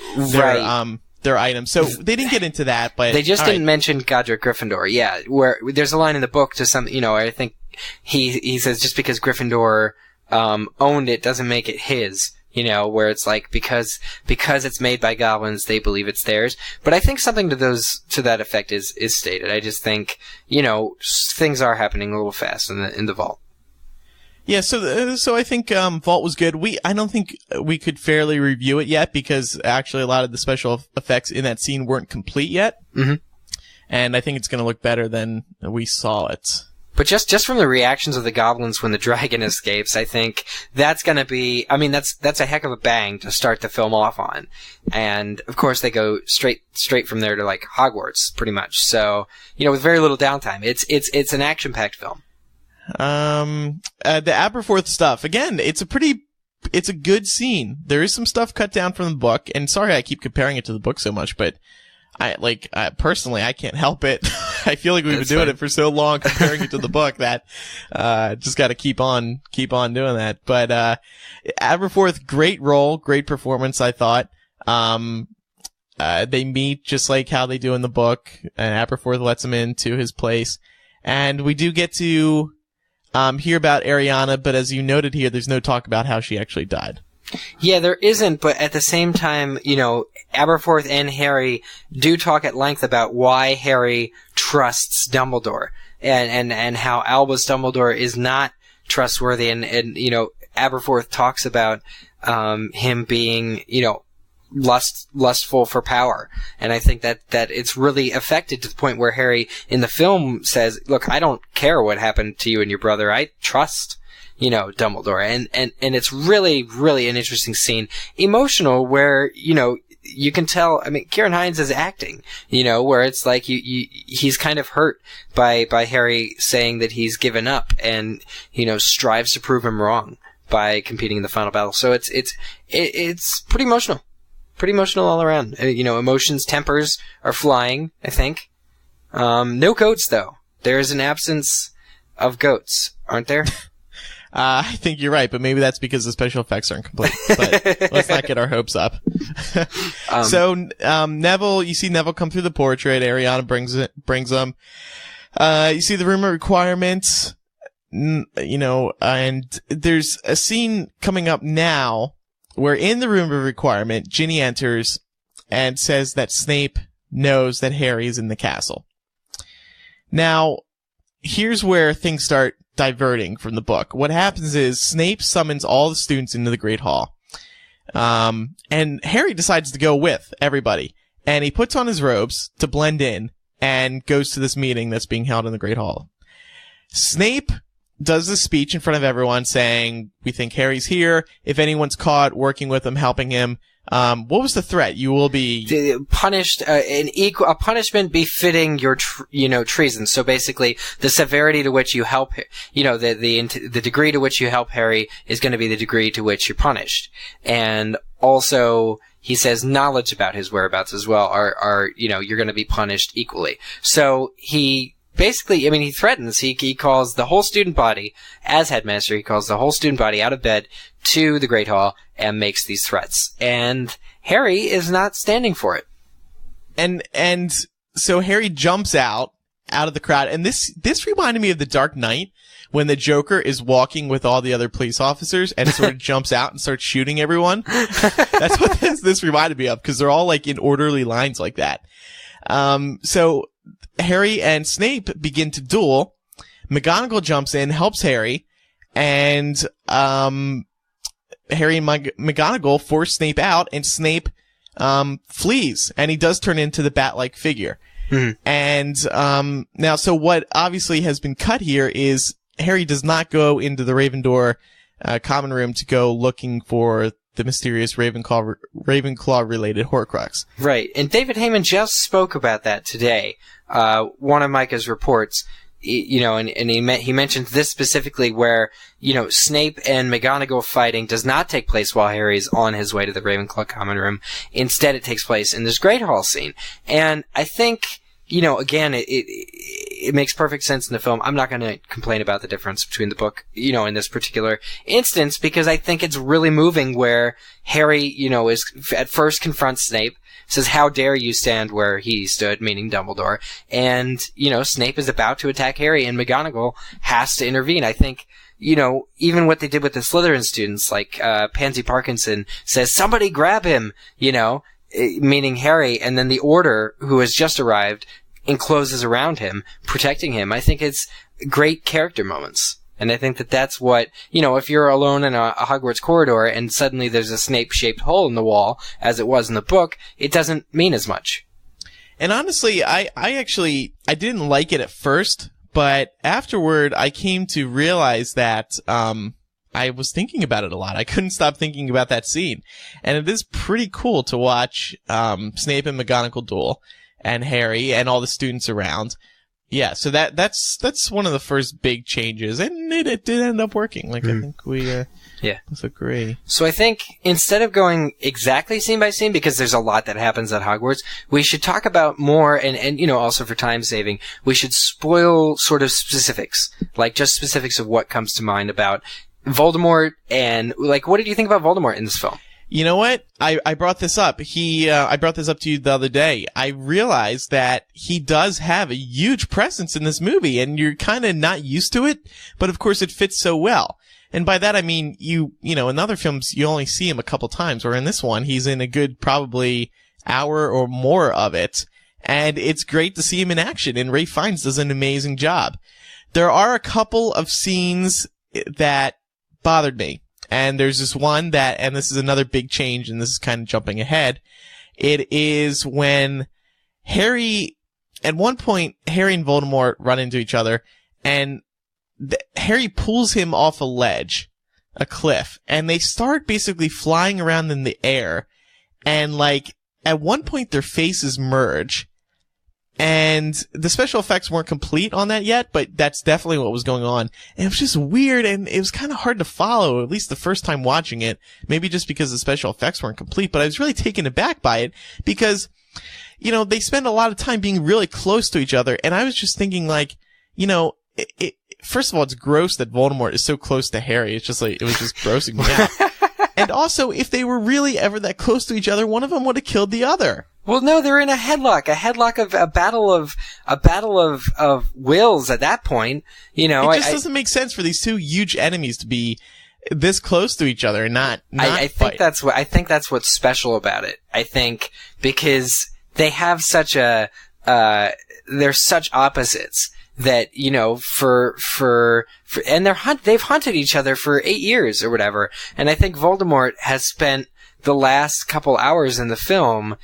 their items. So they didn't get into that, but they just didn't mention Godric Gryffindor. Yeah, where there's a line in the book to some, I think he says just because Gryffindor owned it doesn't make it his. Where it's like because it's made by goblins, they believe it's theirs. But I think something to that effect is stated. I just think things are happening a little fast in the vault. Yeah, so I think Vault was good. I don't think we could fairly review it yet because actually a lot of the special effects in that scene weren't complete yet. Mm-hmm. And I think it's going to look better than we saw it. But just from the reactions of the goblins when the dragon escapes, I think that's going to be, I mean, that's a heck of a bang to start the film off on. And of course they go straight from there to like Hogwarts, pretty much. So, with very little downtime. It's an action-packed film. The Aberforth stuff, again, it's a good scene. There is some stuff cut down from the book, and sorry I keep comparing it to the book so much, but personally, I can't help it. I feel like we've been doing it for so long, comparing it to the book, that just got to keep on doing that. But Aberforth, great role, great performance, I thought. They meet just like how they do in the book, and Aberforth lets him into his place, and we do get to hear about Ariana. But as you noted here, there's no talk about how she actually died. Yeah, there isn't, but at the same time, Aberforth and Harry do talk at length about why Harry trusts Dumbledore, and how Albus Dumbledore is not trustworthy, and Aberforth talks about him being, lustful for power. And I think that it's really affected to the point where Harry in the film says, look, I don't care what happened to you and your brother, I trust Dumbledore. And it's really, really an interesting scene. Emotional, where, you can tell, I mean, Kieran Hines is acting, where it's like he's kind of hurt by Harry saying that he's given up and, strives to prove him wrong by competing in the final battle. So it's pretty emotional. Pretty emotional all around. Emotions, tempers are flying, I think. No goats, though. There is an absence of goats, aren't there? I think you're right, but maybe that's because the special effects aren't complete. But let's not get our hopes up. So, Neville, you see Neville come through the portrait. Ariana brings them. You see the room of requirements, and there's a scene coming up now where in the room of requirement, Ginny enters and says that Snape knows that Harry is in the castle. Now, here's where things start diverting from the book. What happens is Snape summons all the students into the Great Hall. And Harry decides to go with everybody. And he puts on his robes to blend in and goes to this meeting that's being held in the Great Hall. Snape does this speech in front of everyone saying, we think Harry's here. If anyone's caught working with him, helping him, what was the threat? You will be punished, a punishment befitting your, treason. So basically, the severity to which you help, the degree to which you help Harry is going to be the degree to which you're punished. And also, he says knowledge about his whereabouts as well are you're going to be punished equally. So basically, he threatens, he calls the whole student body, as headmaster, he calls the whole student body out of bed to the Great Hall and makes these threats. And Harry is not standing for it. And so Harry jumps out of the crowd, and this reminded me of The Dark Knight, when the Joker is walking with all the other police officers and sort of jumps out and starts shooting everyone. That's what this reminded me of, because they're all like in orderly lines like that. So Harry and Snape begin to duel. McGonagall jumps in, helps Harry, and Harry and McGonagall force Snape out, and Snape flees, and he does turn into the bat-like figure. Mm-hmm. And now, so what obviously has been cut here is Harry does not go into the Ravendor common room to go looking for the mysterious Ravenclaw-related Horcrux. Right, and David Heyman just spoke about that today. One of Micah's reports, and he mentioned this specifically, where Snape and McGonagall fighting does not take place while Harry's on his way to the Ravenclaw common room. Instead, it takes place in this Great Hall scene, and I think again, it makes perfect sense in the film. I'm not going to complain about the difference between the book, in this particular instance, because I think it's really moving where Harry, is at first confronts Snape, says, how dare you stand where he stood, meaning Dumbledore, and, Snape is about to attack Harry, and McGonagall has to intervene. I think, even what they did with the Slytherin students, like, Pansy Parkinson says, somebody grab him, meaning Harry, and then the Order, who has just arrived, encloses around him, protecting him. I think it's great character moments. And I think that's what, if you're alone in a Hogwarts corridor and suddenly there's a Snape-shaped hole in the wall, as it was in the book, it doesn't mean as much. And honestly, I didn't like it at first, But afterward, I came to realize that I was thinking about it a lot. I couldn't stop thinking about that scene. And it is pretty cool to watch Snape and McGonagall duel, and Harry and all the students around. Yeah, so that's one of the first big changes, and it did end up working. Like, I think we both agree. So I think instead of going exactly scene by scene, because there's a lot that happens at Hogwarts, we should talk about more, and you know, also for time saving, we should spoil sort of specifics, like just specifics of what comes to mind about Voldemort, and like, what did you think about Voldemort in this film? You know what? I brought this up. I brought this up to you the other day. I realized that he does have a huge presence in this movie, and you're kind of not used to it, but of course it fits so well. And by that I mean, you know, in other films you only see him a couple times, or in this one he's in a good probably hour or more of it, and it's great to see him in action, and Ralph Fiennes does an amazing job. There are a couple of scenes that bothered me. And there's this one that, and this is another big change, and this is kind of jumping ahead. It is when at one point, Harry and Voldemort run into each other, and Harry pulls him off a cliff, and they start basically flying around in the air, and like, at one point their faces merge, and the special effects weren't complete on that yet, but that's definitely what was going on. And it was just weird, and it was kind of hard to follow, at least the first time watching it. Maybe just because the special effects weren't complete, but I was really taken aback by it because, you know, they spend a lot of time being really close to each other, and I was just thinking, like, you know, first of all, it's gross that Voldemort is so close to Harry. It's just like, it was just grossing me out. And also, if they were really ever that close to each other, one of them would have killed the other. Well, no, they're in a headlock of a battle of wills at that point. You know, it just doesn't make sense for these two huge enemies to be this close to each other and not I think that's what's special about it. I think because they have such they're such opposites that, you know, and they've hunted each other for 8 years or whatever. And I think Voldemort has spent the last couple hours in the film,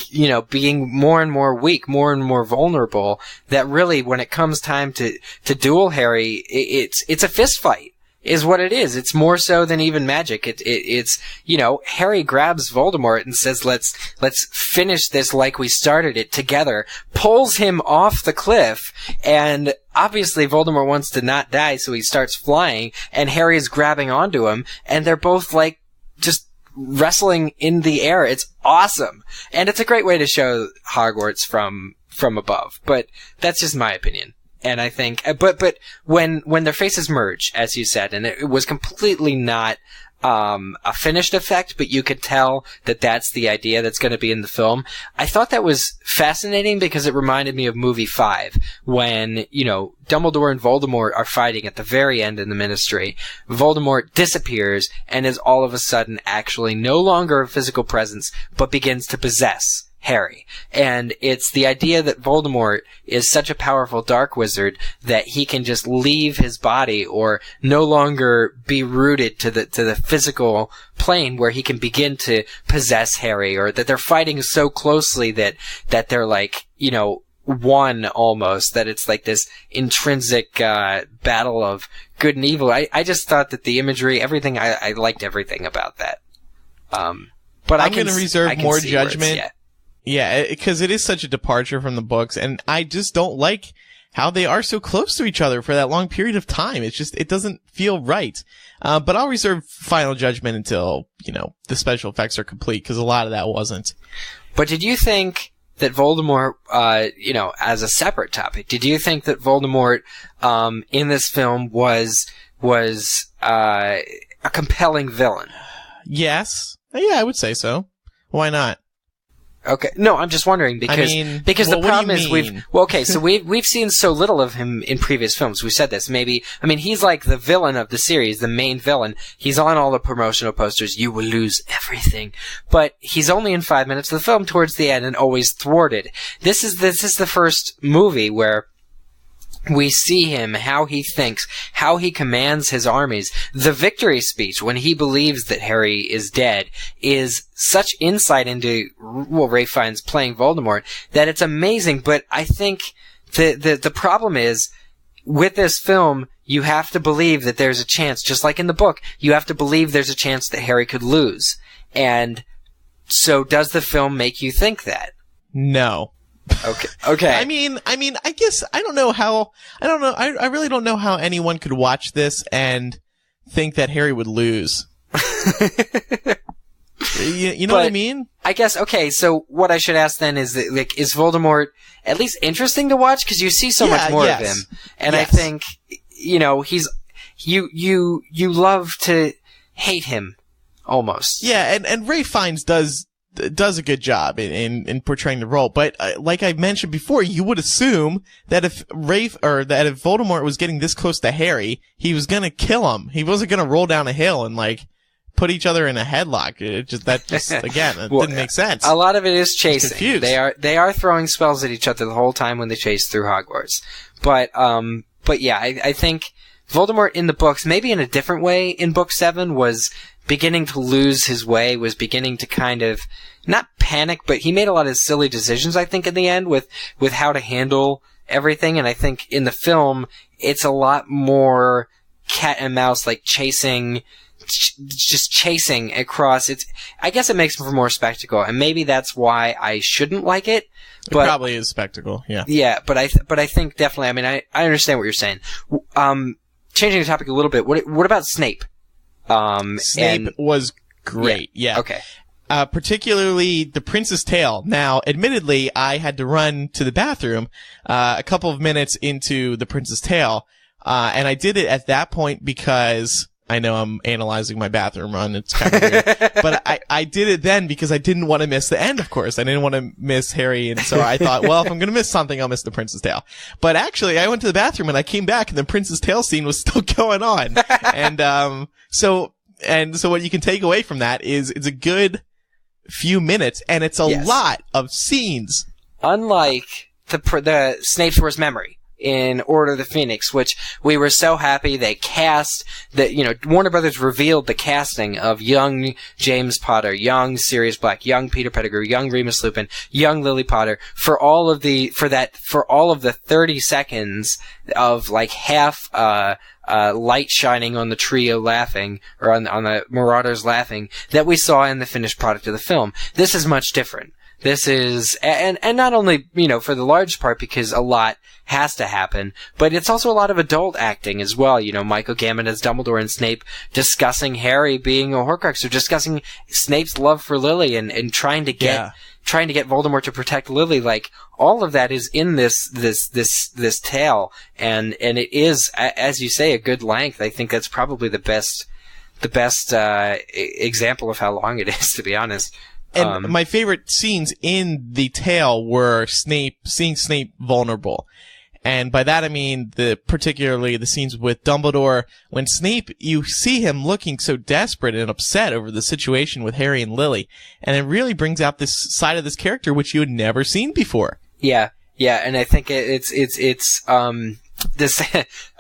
you know, being more and more weak, more and more vulnerable, that really, when it comes time to duel Harry, it's a fist fight, is what it is. It's more so than even magic. It's, you know, Harry grabs Voldemort and says, let's finish this like we started it together, pulls him off the cliff, and obviously Voldemort wants to not die, so he starts flying, and Harry is grabbing onto him, and they're both like, just wrestling in the air. It's awesome. And it's a great way to show Hogwarts from above. But that's just my opinion. And I think, but when their faces merge, as you said, and it was completely not a finished effect, but you could tell that that's the idea that's going to be in the film. I thought that was fascinating because it reminded me of movie 5, when, you know, Dumbledore and Voldemort are fighting at the very end in the Ministry. Voldemort disappears and is all of a sudden actually no longer a physical presence, but begins to possess Harry. And it's the idea that Voldemort is such a powerful dark wizard that he can just leave his body or no longer be rooted to the physical plane where he can begin to possess Harry, or that they're fighting so closely that they're like, you know, one almost, that it's like this intrinsic battle of good and evil. I just thought that the imagery, everything, I liked everything about that. But I'm going to reserve more judgment. Yeah, because it is such a departure from the books, and I just don't like how they are so close to each other for that long period of time. It's just, it doesn't feel right. But I'll reserve final judgment until, you know, the special effects are complete, because a lot of that wasn't. But did you think that Voldemort, you know, as a separate topic, did you think that Voldemort, in this film was a compelling villain? Yes. Yeah, I would say so. Why not? Okay. No, I'm just wondering because the problem is we've seen so little of him in previous films. We said this. He's like the villain of the series, the main villain. He's on all the promotional posters. You will lose everything. But he's only in 5 minutes of the film towards the end and always thwarted. This is the first movie where we see him, how he thinks, how he commands his armies. The victory speech, when he believes that Harry is dead, is such insight into, well, Ralph Fiennes playing Voldemort, that it's amazing. But I think the problem is, with this film, you have to believe that there's a chance, just like in the book, you have to believe there's a chance that Harry could lose. And so does the film make you think that? No. Okay. I mean, I guess I really don't know how anyone could watch this and think that Harry would lose. You know what I mean? I guess, okay, so what I should ask then is that, like, is Voldemort at least interesting to watch? Because you see so much more of him. And I think, you know, you love to hate him, almost. Yeah, and Ralph Fiennes does a good job in portraying the role. But like I mentioned before, you would assume that if Voldemort was getting this close to Harry, he was gonna kill him. He wasn't gonna roll down a hill and, like, put each other in a headlock. It just didn't make sense. A lot of it is chasing. They are throwing spells at each other the whole time when they chase through Hogwarts. But yeah, I think Voldemort in the books, maybe in a different way in Book 7, was beginning to lose his way, was beginning to kind of, not panic, but he made a lot of silly decisions, I think, in the end with how to handle everything. And I think in the film, it's a lot more cat and mouse, like chasing across. I guess it makes for more spectacle, and maybe that's why I shouldn't like it. But, it probably is spectacle, yeah. Yeah, but I think definitely, I mean, I understand what you're saying. Changing the topic a little bit, what about Snape? Snape was great, yeah. Okay. Particularly the Prince's Tale. Now, admittedly, I had to run to the bathroom, a couple of minutes into the Prince's Tale, and I did it at that point because I know I'm analyzing my bathroom run. It's kind of weird. But I did it then because I didn't want to miss the end, of course. I didn't want to miss Harry. And so I thought, well, if I'm going to miss something, I'll miss the Prince's Tale. But actually, I went to the bathroom and I came back and the Prince's Tale scene was still going on. And, so what you can take away from that is it's a good few minutes and it's a lot of scenes. Unlike the Snape's Worst Memory in Order of the Phoenix, which we were so happy they cast that, you know, Warner Brothers revealed the casting of young James Potter, young Sirius Black, young Peter Pettigrew, young Remus Lupin, young Lily Potter for all of the 30 seconds of like half light shining on the trio laughing, or on the Marauders laughing, that we saw in the finished product of the film. This is much different. This is, and not only, you know, for the large part because a lot has to happen, but it's also a lot of adult acting as well. You know, Michael Gambon as Dumbledore and Snape discussing Harry being a Horcrux, or discussing Snape's love for Lily and trying to get Voldemort to protect Lily. Like, all of that is in this tale, and it is, as you say, a good length. I think that's probably the best example of how long it is, to be honest. And my favorite scenes in the tale were seeing Snape vulnerable. And by that I mean particularly the scenes with Dumbledore. When Snape, you see him looking so desperate and upset over the situation with Harry and Lily. And it really brings out this side of this character which you had never seen before. Yeah, and I think it's this,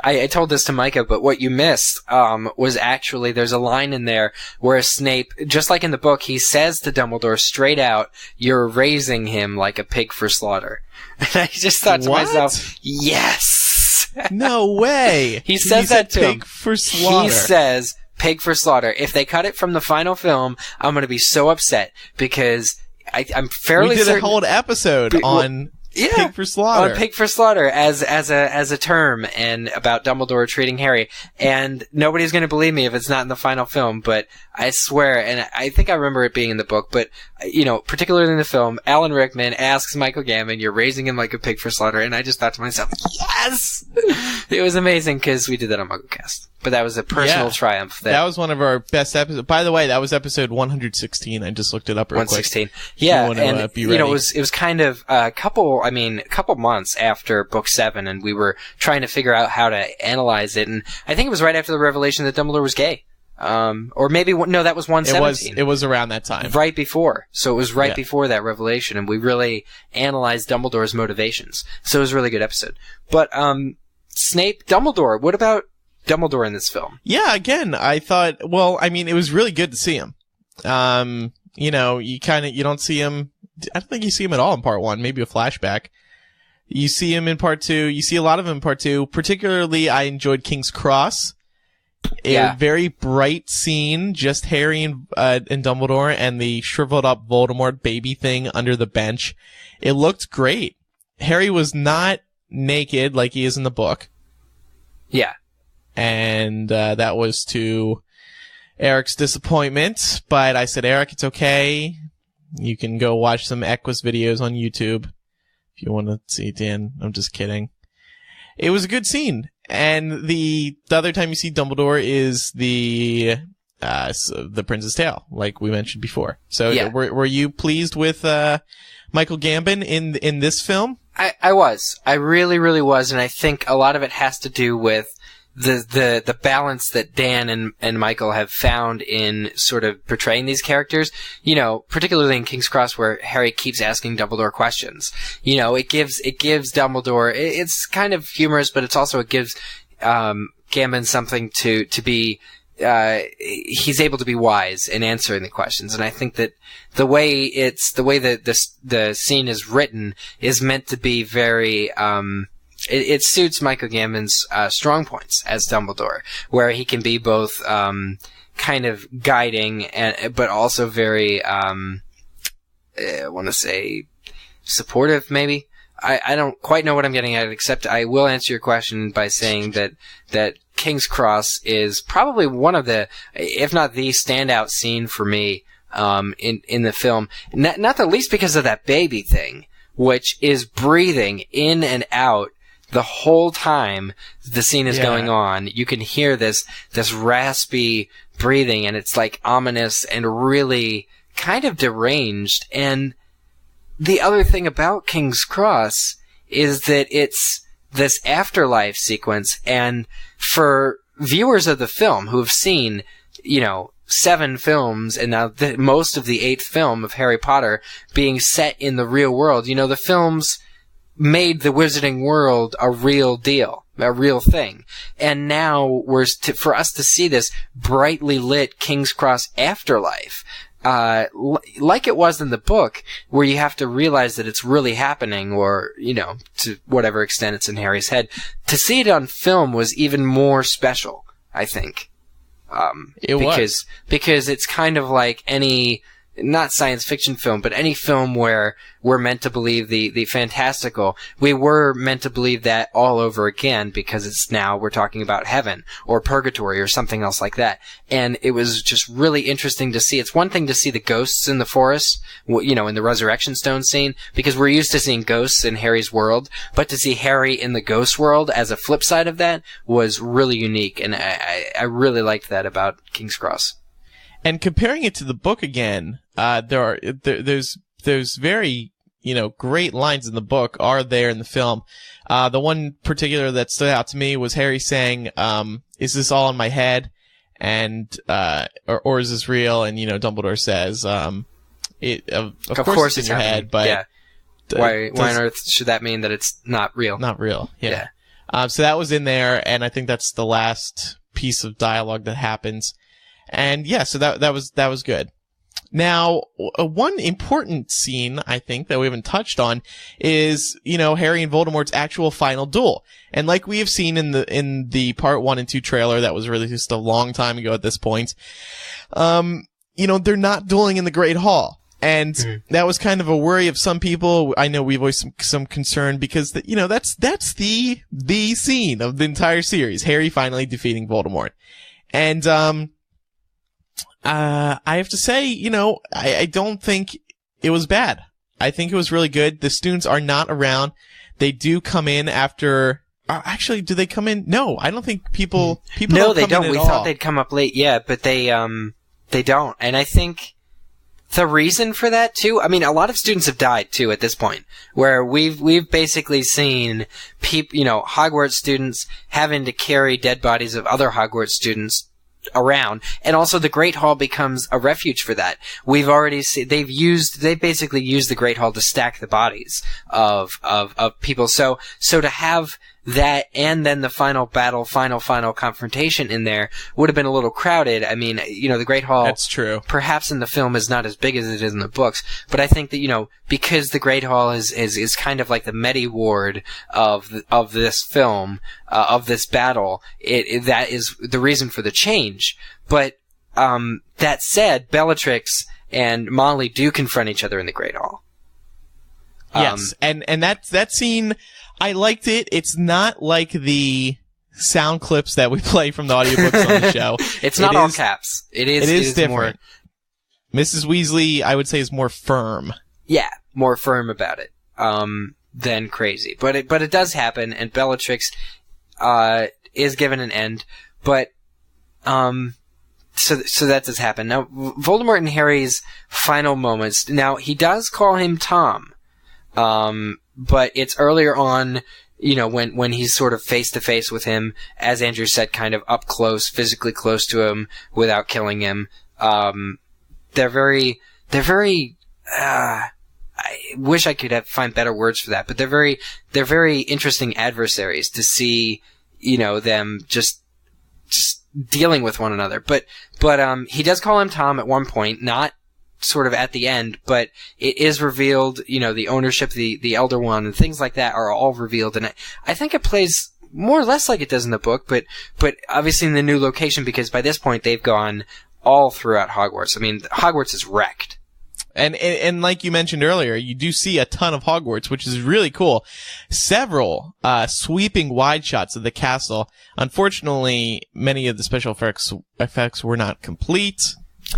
I told this to Micah, but what you missed, was actually, there's a line in there where Snape, just like in the book, he says to Dumbledore straight out, "You're raising him like a pig for slaughter." And I just thought to myself, yes! No way! He says that to him. Pig for slaughter. He says, "Pig for slaughter." If they cut it from the final film, I'm gonna be so upset, because I'm fairly certain... We did a whole episode on... Pig for slaughter. On pig for slaughter as a term, and about Dumbledore treating Harry. And nobody's going to believe me if it's not in the final film, but I swear, and I think I remember it being in the book, but, you know, particularly in the film, Alan Rickman asks Michael Gambon, "You're raising him like a pig for slaughter," and I just thought to myself, yes! It was amazing, because we did that on MuggleCast. But that was a personal triumph. That was one of our best episodes. By the way, that was episode 116. I just looked it up real 116. quick. Yeah, and you know, it was kind of a couple months after Book 7, and we were trying to figure out how to analyze it. And I think it was right after the revelation that Dumbledore was gay. Or maybe, no, that was 117. It was around that time. Right before. So it was right before that revelation, and we really analyzed Dumbledore's motivations. So it was a really good episode. But, Snape, Dumbledore, what about Dumbledore in this film? Yeah, again, I thought, well, I mean, it was really good to see him. You know, you don't see him, I don't think you see him at all in part 1, maybe a flashback. You see him in part 2. You see a lot of him in part 2. Particularly, I enjoyed King's Cross. A very bright scene, just Harry and Dumbledore and the shriveled up Voldemort baby thing under the bench. It looked great. Harry was not naked like he is in the book. Yeah. And that was to Eric's disappointment. But I said, Eric, it's okay. You can go watch some Equus videos on YouTube if you want to see Dan. I'm just kidding. It was a good scene. And the other time you see Dumbledore is the Prince's Tale, like we mentioned before. So were you pleased with Michael Gambon in this film? I was. I really, really was, and I think a lot of it has to do with the balance that Dan and Michael have found in sort of portraying these characters. You know, particularly in King's Cross, where Harry keeps asking Dumbledore questions. You know, it gives Dumbledore. It's kind of humorous, but it gives Gambon something to be. He's able to be wise in answering the questions, and I think that the way that the scene is written is meant to be very. It suits Michael Gambon's strong points as Dumbledore, where he can be both kind of guiding but also very I want to say supportive, maybe. I don't quite know what I'm getting at, except I will answer your question by saying that King's Cross is probably one of the, if not the standout scene for me in the film. Not the least because of that baby thing, which is breathing in and out the whole time the scene is going on. You can hear this raspy breathing, and it's like ominous and really kind of deranged. And the other thing about King's Cross is that it's this afterlife sequence, and for viewers of the film who have seen, 7 films, and now most of the 8th film of Harry Potter being set in the real world, the films made the wizarding world a real deal, a real thing. And now for us to see this brightly lit King's Cross afterlife, like it was in the book, where you have to realize that it's really happening, or, to whatever extent it's in Harry's head. To see it on film was even more special, I think. Because it's kind of like any, not science fiction film, but any film where we're meant to believe the fantastical. We were meant to believe that all over again, because we're talking about heaven or purgatory or something else like that. And it was just really interesting to see. It's one thing to see the ghosts in the forest, in the Resurrection Stone scene, because we're used to seeing ghosts in Harry's world, but to see Harry in the ghost world as a flip side of that was really unique. And I really liked that about King's Cross. And comparing it to the book again, there's very, great lines in the book are there in the film. The one particular that stood out to me was Harry saying, is this all in my head? And, or is this real? And, Dumbledore says, of course it's in your head, but. Yeah. Why on earth should that mean that it's not real? Not real. Yeah. So that was in there, and I think that's the last piece of dialogue that happens. And so that was good. Now, one important scene, I think, that we haven't touched on is, Harry and Voldemort's actual final duel. And like we have seen in the part 1 and 2 trailer that was released a long time ago at this point, they're not dueling in the Great Hall. And that was kind of a worry of some people. I know we've voiced some concern because that's the scene of the entire series. Harry finally defeating Voldemort. And, I have to say, I don't think it was bad. I think it was really good. The students are not around. They do come in after. Actually, do they come in? No, I don't think people. No, they don't. We thought they'd come up late. Yeah, but they don't. And I think the reason for that too. I mean, a lot of students have died too at this point, where we've basically seen Hogwarts students having to carry dead bodies of other Hogwarts students around, and also the Great Hall becomes a refuge for that. We've already seen they basically used the Great Hall to stack the bodies of people. So to have that and then the final battle, final confrontation in there would have been a little crowded. I mean, the Great Hall. That's true. Perhaps in the film is not as big as it is in the books, but I think that, because the Great Hall is kind of like the medi-ward of this film, of this battle, that is the reason for the change. But, that said, Bellatrix and Molly do confront each other in the Great Hall. Yes, and that scene, I liked it. It's not like the sound clips that we play from the audiobooks on the show. It's not all caps. It is different. More, Mrs. Weasley, I would say, is more firm. Yeah, more firm about it than crazy. But it does happen, and Bellatrix is given an end. But so that does happen. Now, Voldemort and Harry's final moments. Now, he does call him Tom. But it's earlier on, when he's sort of face to face with him, as Andrew said, kind of up close, physically close to him without killing him. They're very, I wish I could find better words for that, but they're very interesting adversaries to see, them just dealing with one another. But he does call him Tom at one point, not sort of at the end, but it is revealed, the ownership, the Elder Wand, and things like that are all revealed, and I think it plays more or less like it does in the book, but obviously in the new location, because by this point they've gone all throughout Hogwarts. I mean, Hogwarts is wrecked. And like you mentioned earlier, you do see a ton of Hogwarts, which is really cool. Several sweeping wide shots of the castle. Unfortunately, many of the special effects were not complete.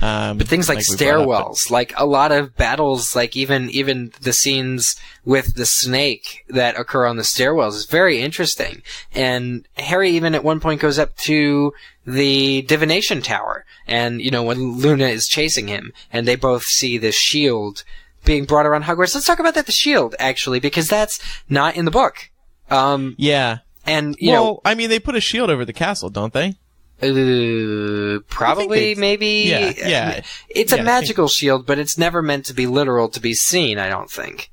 But things like stairwells, like a lot of battles, like even the scenes with the snake that occur on the stairwells is very interesting. And Harry even at one point goes up to the divination tower, and when Luna is chasing him, and they both see the shield being brought around Hogwarts. Let's talk about the shield, actually, because that's not in the book. Yeah. And I mean, they put a shield over the castle, don't they? Probably, maybe. Yeah. It's a magical shield, but it's never meant to be literal to be seen, I don't think.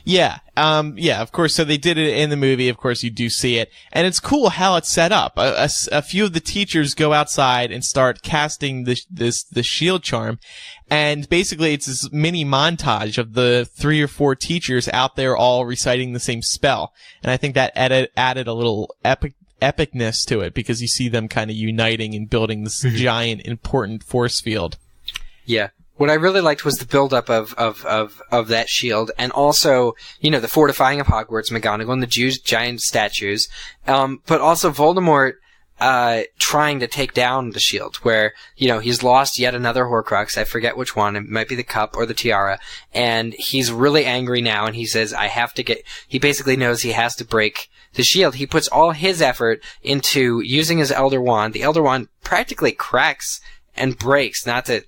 Yeah, of course. So they did it in the movie. Of course, you do see it. And it's cool how it's set up. A few of the teachers go outside and start casting the shield charm. And basically, it's this mini montage of the 3 or 4 teachers out there all reciting the same spell. And I think that added a little epicness to it, because you see them kind of uniting and building this giant, important force field. Yeah. What I really liked was the build-up of that shield, and also, the fortifying of Hogwarts, McGonagall, and the giant statues, but also Voldemort trying to take down the shield, where, he's lost yet another Horcrux. I forget which one. It might be the cup or the tiara. And he's really angry now, and he says, he basically knows he has to break the shield. He puts all his effort into using his Elder Wand. The Elder Wand practically cracks and breaks, not to,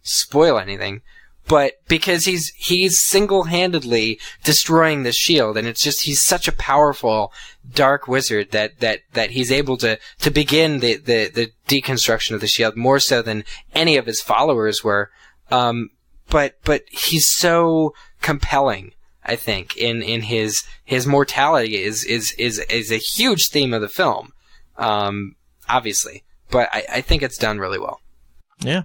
spoil anything, but because he's single-handedly destroying the shield, and he's such a powerful dark wizard that he's able to begin the deconstruction of the shield more so than any of his followers were. But he's so compelling, I think, in his mortality is a huge theme of the film, obviously, but I think it's done really well. Yeah.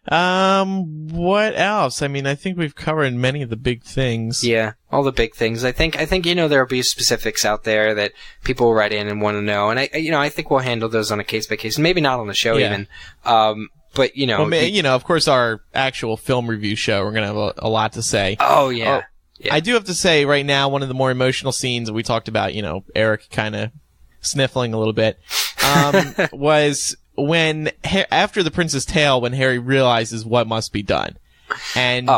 What else? I mean, I think we've covered many of the big things. Yeah, all the big things. I think there'll be specifics out there that people will write in and want to know, and I think we'll handle those on a case by case, maybe not on the show even. But of course, our actual film review show, we're gonna have a lot to say. Oh yeah. I do have to say right now, one of the more emotional scenes that we talked about, Eric kind of sniffling a little bit, was when after the Prince's Tale, when Harry realizes what must be done, and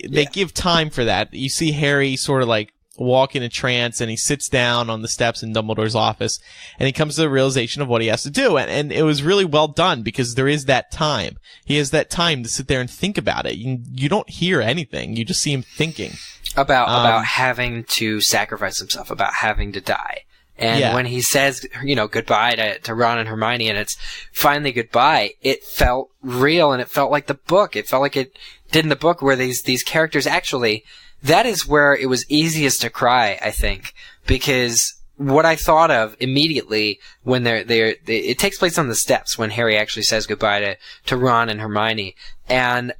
they give time for that. You see Harry sort of like walk in a trance, and he sits down on the steps in Dumbledore's office, and he comes to the realization of what he has to do, and it was really well done, because there is that time. He has that time to sit there and think about it. You don't hear anything; you just see him thinking about having to sacrifice himself, about having to die. And when he says, goodbye to Ron and Hermione, and it's finally goodbye, it felt real, and it felt like the book. It felt like it did in the book, where these characters actually, that is where it was easiest to cry, I think, because what I thought of immediately when it takes place on the steps when Harry actually says goodbye to Ron and Hermione. And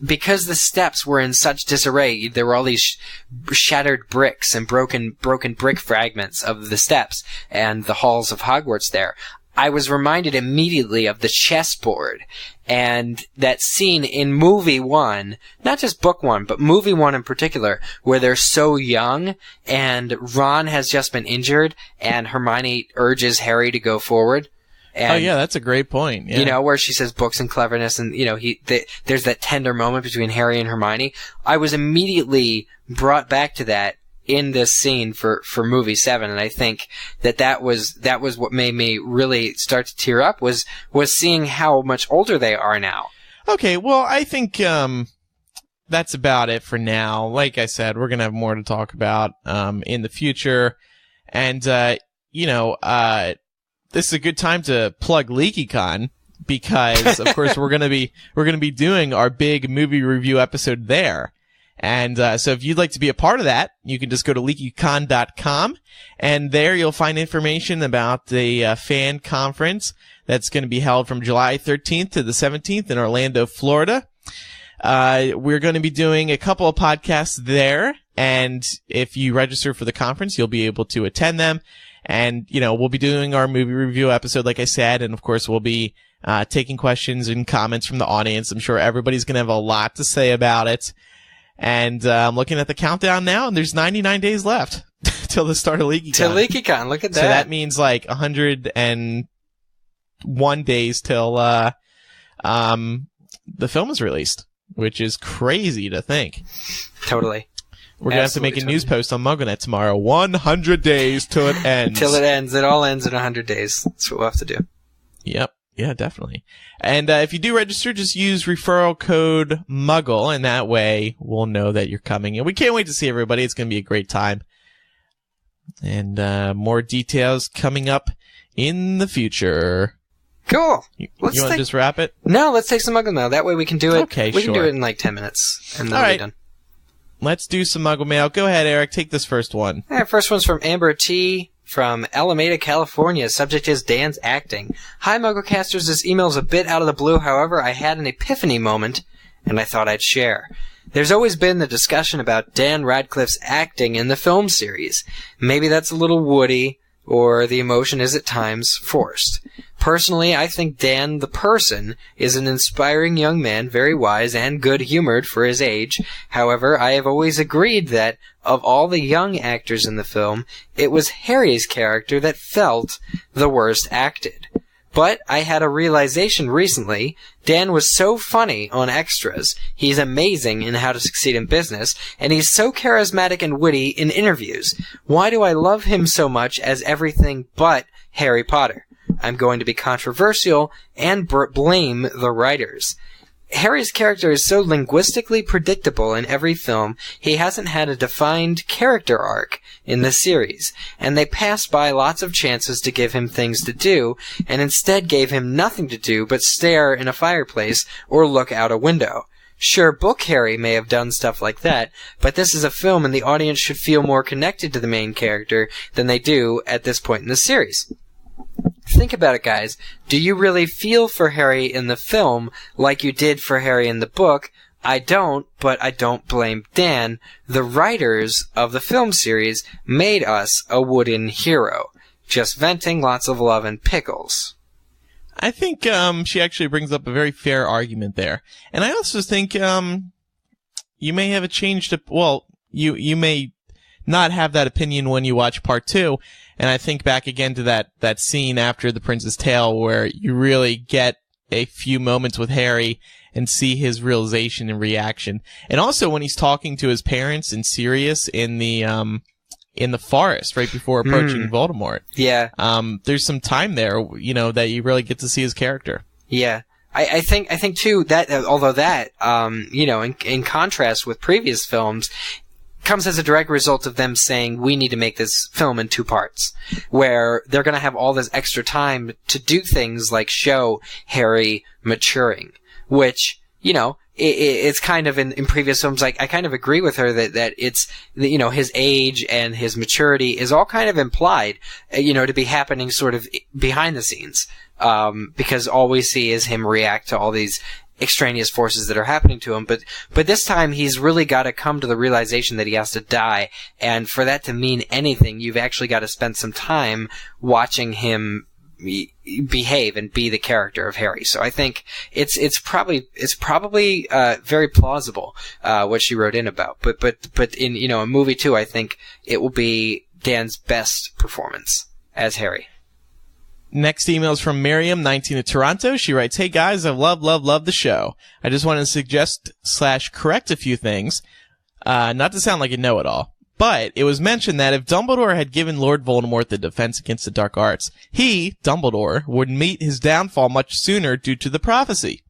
because the steps were in such disarray, there were all these shattered bricks and broken brick fragments of the steps and the halls of Hogwarts there. I was reminded immediately of the chessboard and that scene in movie 1, not just book 1, but movie 1 in particular, where they're so young and Ron has just been injured and Hermione urges Harry to go forward. And, that's a great point. Yeah. You know, where she says books and cleverness and, you know, there's that tender moment between Harry and Hermione. I was immediately brought back to that in this scene for movie 7, and I think that was what made me really start to tear up was seeing how much older they are now. Okay, well, I think that's about it for now. Like I said, we're gonna have more to talk about in the future, and this is a good time to plug LeakyCon because, of course, we're gonna be doing our big movie review episode there. And so if you'd like to be a part of that, you can just go to leakycon.com, and there you'll find information about the fan conference that's going to be held from July 13th to the 17th in Orlando, Florida. We're going to be doing a couple of podcasts there, and if you register for the conference, you'll be able to attend them. And, we'll be doing our movie review episode, like I said, and of course we'll be taking questions and comments from the audience. I'm sure everybody's going to have a lot to say about it. And I'm looking at the countdown now, and there's 99 days left till the start of LeakyCon. Till LeakyCon, look at that. So that means like 101 days till the film is released, which is crazy to think. Totally. We're going to have to make a news post on MuggleNet tomorrow. 100 days till it ends. Till it ends. It all ends in 100 days. That's what we'll have to do. Yep. Yeah, definitely. And if you do register, just use referral code MUGGLE, and that way we'll know that you're coming. And we can't wait to see everybody. It's going to be a great time. And more details coming up in the future. Cool. You want to just wrap it? No, let's take some Muggle mail. That way we can do it. Okay, we can do it in like 10 minutes, and then all we'll right. be done. Let's do some Muggle mail. Go ahead, Eric. Take this first one. All right, first one's from Amber T. from Alameda, California. Subject is Dan's acting. Hi, MuggleCasters. This email's a bit out of the blue. However, I had an epiphany moment, and I thought I'd share. There's always been the discussion about Dan Radcliffe's acting in the film series. Maybe that's a little woody, or the emotion is at times forced. Personally, I think Dan the person is an inspiring young man, very wise and good-humored for his age. However, I have always agreed that, of all the young actors in the film, it was Harry's character that felt the worst acted. But I had a realization recently. Dan was so funny on extras, he's amazing in How to Succeed in Business, and he's so charismatic and witty in interviews. Why do I love him so much as everything but Harry Potter? I'm going to be controversial and blame the writers. Harry's character is so linguistically predictable in every film, he hasn't had a defined character arc in the series, and they passed by lots of chances to give him things to do, and instead gave him nothing to do but stare in a fireplace or look out a window. Sure, Book Harry may have done stuff like that, but this is a film and the audience should feel more connected to the main character than they do at this point in the series. Think about it, guys. Do you really feel for Harry in the film like you did for Harry in the book? I don't, but I don't blame Dan. The writers of the film series made us a wooden hero. Just venting, lots of love and pickles. I think she actually brings up a very fair argument there. And I also think you may have a change to... Well, you may not have that opinion when you watch part 2. And I think back again to that scene after The Prince's Tale where you really get a few moments with Harry and see his realization and reaction. And also when he's talking to his parents in Sirius in the forest right before approaching Voldemort. Yeah. There's some time there, that you really get to see his character. Yeah. I think too that, although that, in contrast with previous films, comes as a direct result of them saying, we need to make this film in 2 parts, where they're going to have all this extra time to do things like show Harry maturing, which, it's kind of in previous films, like, I kind of agree with her that it's, you know, his age and his maturity is all kind of implied, you know, to be happening sort of behind the scenes. Because all we see is him react to all these extraneous forces that are happening to him. But this time he's really got to come to the realization that he has to die. And for that to mean anything, you've actually got to spend some time watching him behave and be the character of Harry. So I think it's probably very plausible what she wrote in about. But in, you know, a movie too, I think it will be Dan's best performance as Harry. Next email is from Miriam, 19 of Toronto. She writes, "Hey guys, I love the show. I just want to suggest / correct a few things. Not to sound like a know-it-all. But it was mentioned that if Dumbledore had given Lord Voldemort the defense against the dark arts, he, Dumbledore, would meet his downfall much sooner due to the prophecy.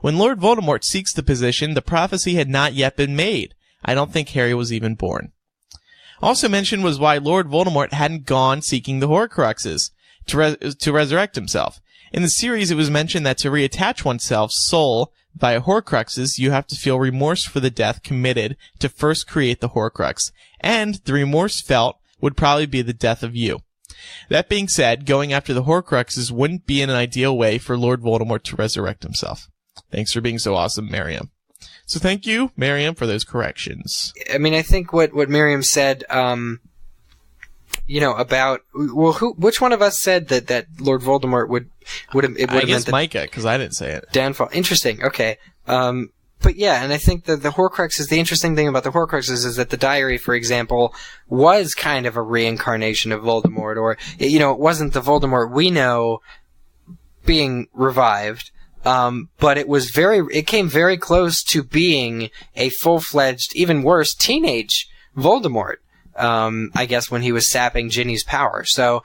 When Lord Voldemort seeks the position, the prophecy had not yet been made. I don't think Harry was even born. Also mentioned was why Lord Voldemort hadn't gone seeking the Horcruxes to resurrect himself. In the series, it was mentioned that to reattach oneself's soul via Horcruxes, you have to feel remorse for the death committed to first create the Horcrux, and the remorse felt would probably be the death of you. That being said, going after the Horcruxes wouldn't be an ideal way for Lord Voldemort to resurrect himself. Thanks for being so awesome, Miriam." So thank you, Miriam, for those corrections. I mean, I think what Miriam said, you know, about, well, which one of us said that Lord Voldemort would have I guess Micah, because I didn't say it. Downfall. Interesting. Okay. But yeah, and I think that the Horcruxes, the interesting thing about the Horcruxes is that the diary, for example, was kind of a reincarnation of Voldemort, or, you know, it wasn't the Voldemort we know being revived, but it came very close to being a full-fledged, even worse, teenage Voldemort. I guess when he was sapping Ginny's power. So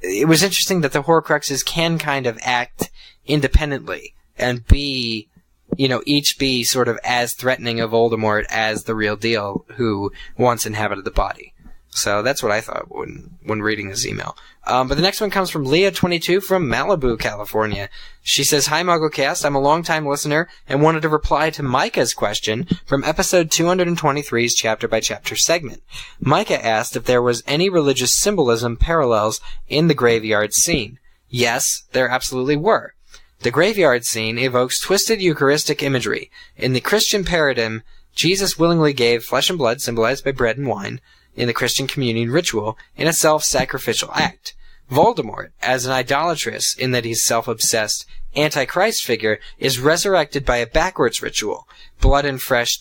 it was interesting that the Horcruxes can kind of act independently and be, you know, each be sort of as threatening of Voldemort as the real deal who once inhabited the body. So that's what I thought when reading this email. But the next one comes from Leah, 22, from Malibu, California. She says, "Hi, MuggleCast. I'm a long-time listener and wanted to reply to Micah's question from episode 223's chapter-by-chapter segment. Micah asked if there was any religious symbolism parallels in the graveyard scene. Yes, there absolutely were. The graveyard scene evokes twisted Eucharistic imagery. In the Christian paradigm, Jesus willingly gave flesh and blood, symbolized by bread and wine, in the Christian communion ritual, in a self-sacrificial act. Voldemort, as an idolatrous in that he's self-obsessed Antichrist figure, is resurrected by a backwards ritual, blood and flesh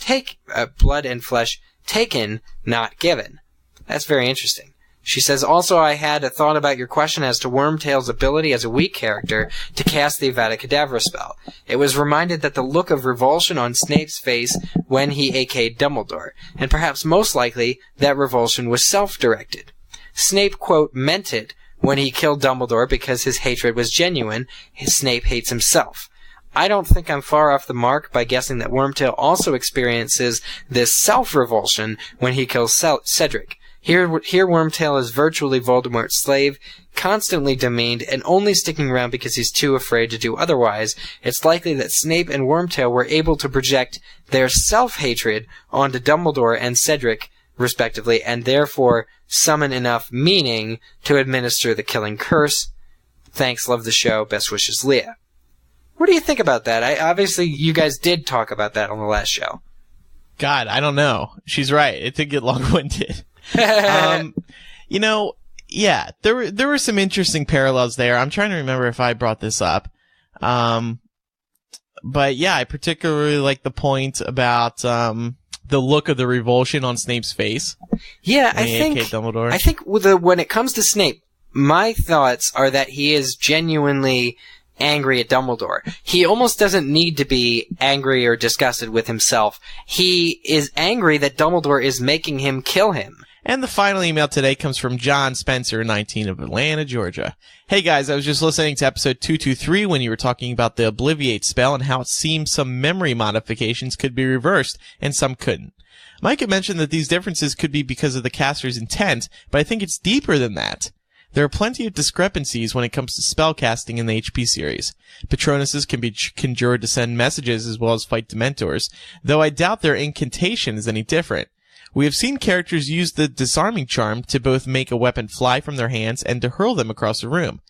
taken, not given." That's very interesting. She says, "Also, I had a thought about your question as to Wormtail's ability as a weak character to cast the Avada Kedavra spell. It was reminded that the look of revulsion on Snape's face when he AK'd Dumbledore, and perhaps most likely that revulsion was self-directed. Snape, quote, meant it when he killed Dumbledore because his hatred was genuine. Snape hates himself. I don't think I'm far off the mark by guessing that Wormtail also experiences this self-revulsion when he kills Cedric. Here Wormtail is virtually Voldemort's slave, constantly demeaned, and only sticking around because he's too afraid to do otherwise. It's likely that Snape and Wormtail were able to project their self-hatred onto Dumbledore and Cedric, respectively, and therefore summon enough meaning to administer the killing curse. Thanks, love the show, best wishes, Leah." What do you think about that? Obviously, you guys did talk about that on the last show. God, I don't know. She's right. It did get long-winded. You know, yeah, there were some interesting parallels there. I'm trying to remember if I brought this up. But yeah, I particularly like the point about the look of the revulsion on Snape's face. Yeah, I think when it comes to Snape, my thoughts are that he is genuinely angry at Dumbledore. He almost doesn't need to be angry or disgusted with himself. He is angry that Dumbledore is making him kill him. And the final email today comes from John Spencer, 19 of Atlanta, Georgia. "Hey guys, I was just listening to episode 223 when you were talking about the Obliviate spell and how it seems some memory modifications could be reversed and some couldn't. Micah mentioned that these differences could be because of the caster's intent, but I think it's deeper than that. There are plenty of discrepancies when it comes to spellcasting in the HP series. Patronuses can be conjured to send messages as well as fight Dementors, though I doubt their incantation is any different. We have seen characters use the disarming charm to both make a weapon fly from their hands and to hurl them across a room.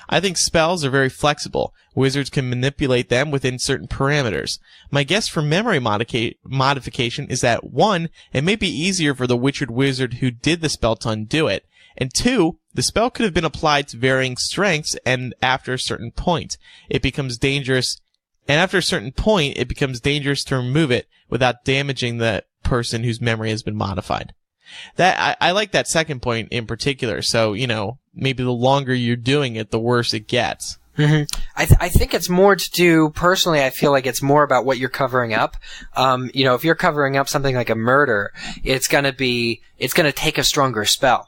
I think spells are very flexible. Wizards can manipulate them within certain parameters. My guess for memory modification is that 1, it may be easier for the witchered wizard who did the spell to undo it, and 2, the spell could have been applied to varying strengths, and after a certain point, it becomes dangerous to remove it without damaging the person whose memory has been modified. That I like that second point in particular. So, maybe the longer you're doing it, the worse it gets. Mm-hmm. I think it's more to do, personally, I feel like it's more about what you're covering up. If you're covering up something like a murder, it's gonna take a stronger spell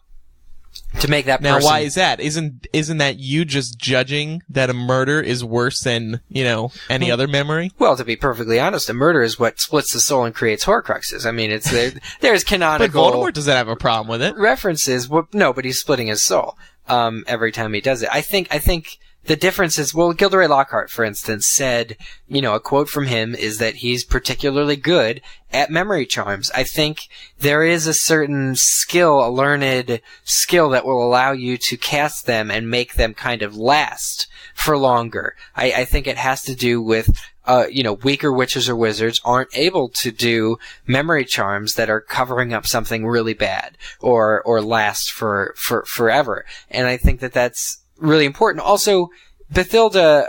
to make that person... Now, why is that? Isn't that you just judging that a murder is worse than, any other memory? Well, to be perfectly honest, a murder is what splits the soul and creates Horcruxes. I mean, there's canonical... But Voldemort doesn't have a problem with it. References, no, but he's splitting his soul, every time he does it. I think the difference is, Gilderoy Lockhart, for instance, said, a quote from him is that he's particularly good at memory charms. I think there is a certain skill, a learned skill that will allow you to cast them and make them kind of last for longer. I think it has to do with, weaker witches or wizards aren't able to do memory charms that are covering up something really bad or last for forever. And I think that's really important. Also, Bathilda,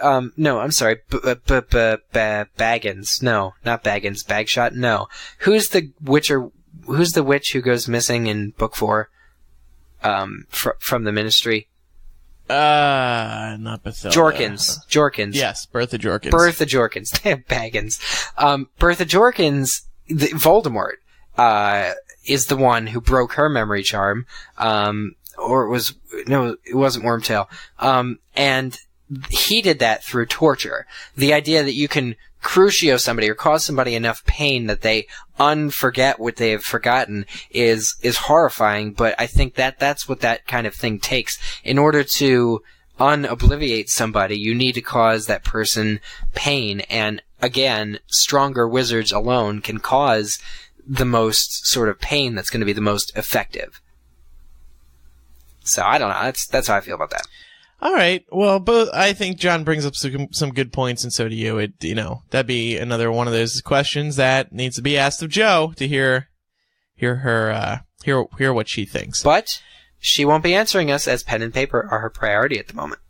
Baggins. No, not Baggins. Bagshot. No. Who's the witch who goes missing in book 4? From the Ministry? Not Bathilda. Jorkins. Yes, Bertha Jorkins. Damn, Baggins. Bertha Jorkins, Voldemort, is the one who broke her memory charm. It wasn't Wormtail. And he did that through torture. The idea that you can crucio somebody or cause somebody enough pain that they unforget what they have forgotten is horrifying, but I think that's what that kind of thing takes. In order to unobliviate somebody, you need to cause that person pain, and again, stronger wizards alone can cause the most sort of pain that's going to be the most effective. So I don't know. That's how I feel about that. All right. Well, I think John brings up some good points, and so do you. That'd be another one of those questions that needs to be asked of Jo to hear what she thinks. But she won't be answering us, as pen and paper are her priority at the moment.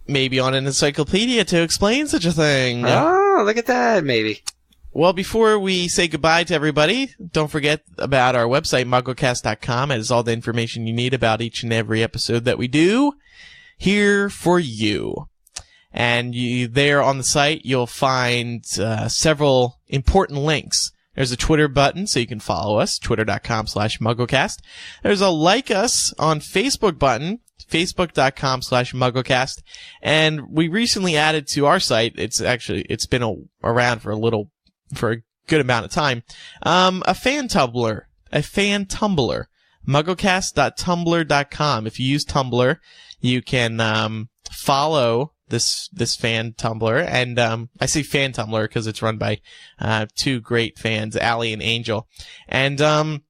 Maybe on an encyclopedia to explain such a thing. Oh, look at that. Maybe. Well, before we say goodbye to everybody, don't forget about our website, MuggleCast.com. It has all the information you need about each and every episode that we do here for you. And there on the site, you'll find several important links. There's a Twitter button, so you can follow us, twitter.com/MuggleCast. There's a like us on Facebook button, facebook.com/MuggleCast. And we recently added to our site, it's been around for a good amount of time, a fan Tumblr, MuggleCast.tumblr.com. If you use Tumblr, you can follow this fan Tumblr, and I say fan Tumblr because it's run by two great fans, Allie and Angel, and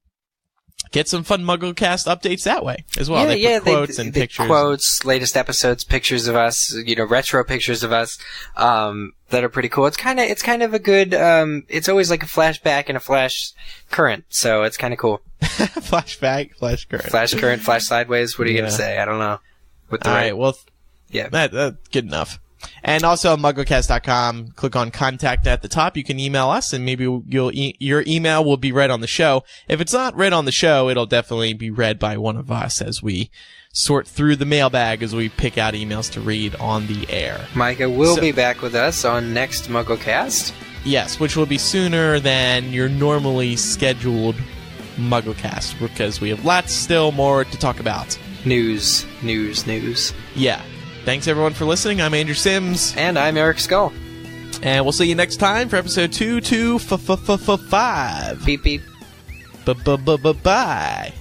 get some fun MuggleCast updates that way as well. They put quotes and pictures. Quotes, latest episodes, pictures of us, retro pictures of us that are pretty cool. It's kind of a good. It's always like a flashback and a flash current, so it's kind of cool. Flashback, flash current, flash sideways. What are you gonna say? I don't know. All right. Well, yeah, that's good enough. And also on MuggleCast.com, click on Contact at the top. You can email us, and maybe your email will be read on the show. If it's not read on the show, it'll definitely be read by one of us as we sort through the mailbag as we pick out emails to read on the air. Micah will be back with us on next MuggleCast. Yes, which will be sooner than your normally scheduled MuggleCast, because we have lots still more to talk about. News. Yeah. Thanks, everyone, for listening. I'm Andrew Sims. And I'm Eric Skull. And we'll see you next time for episode 225. Beep, beep. Bye.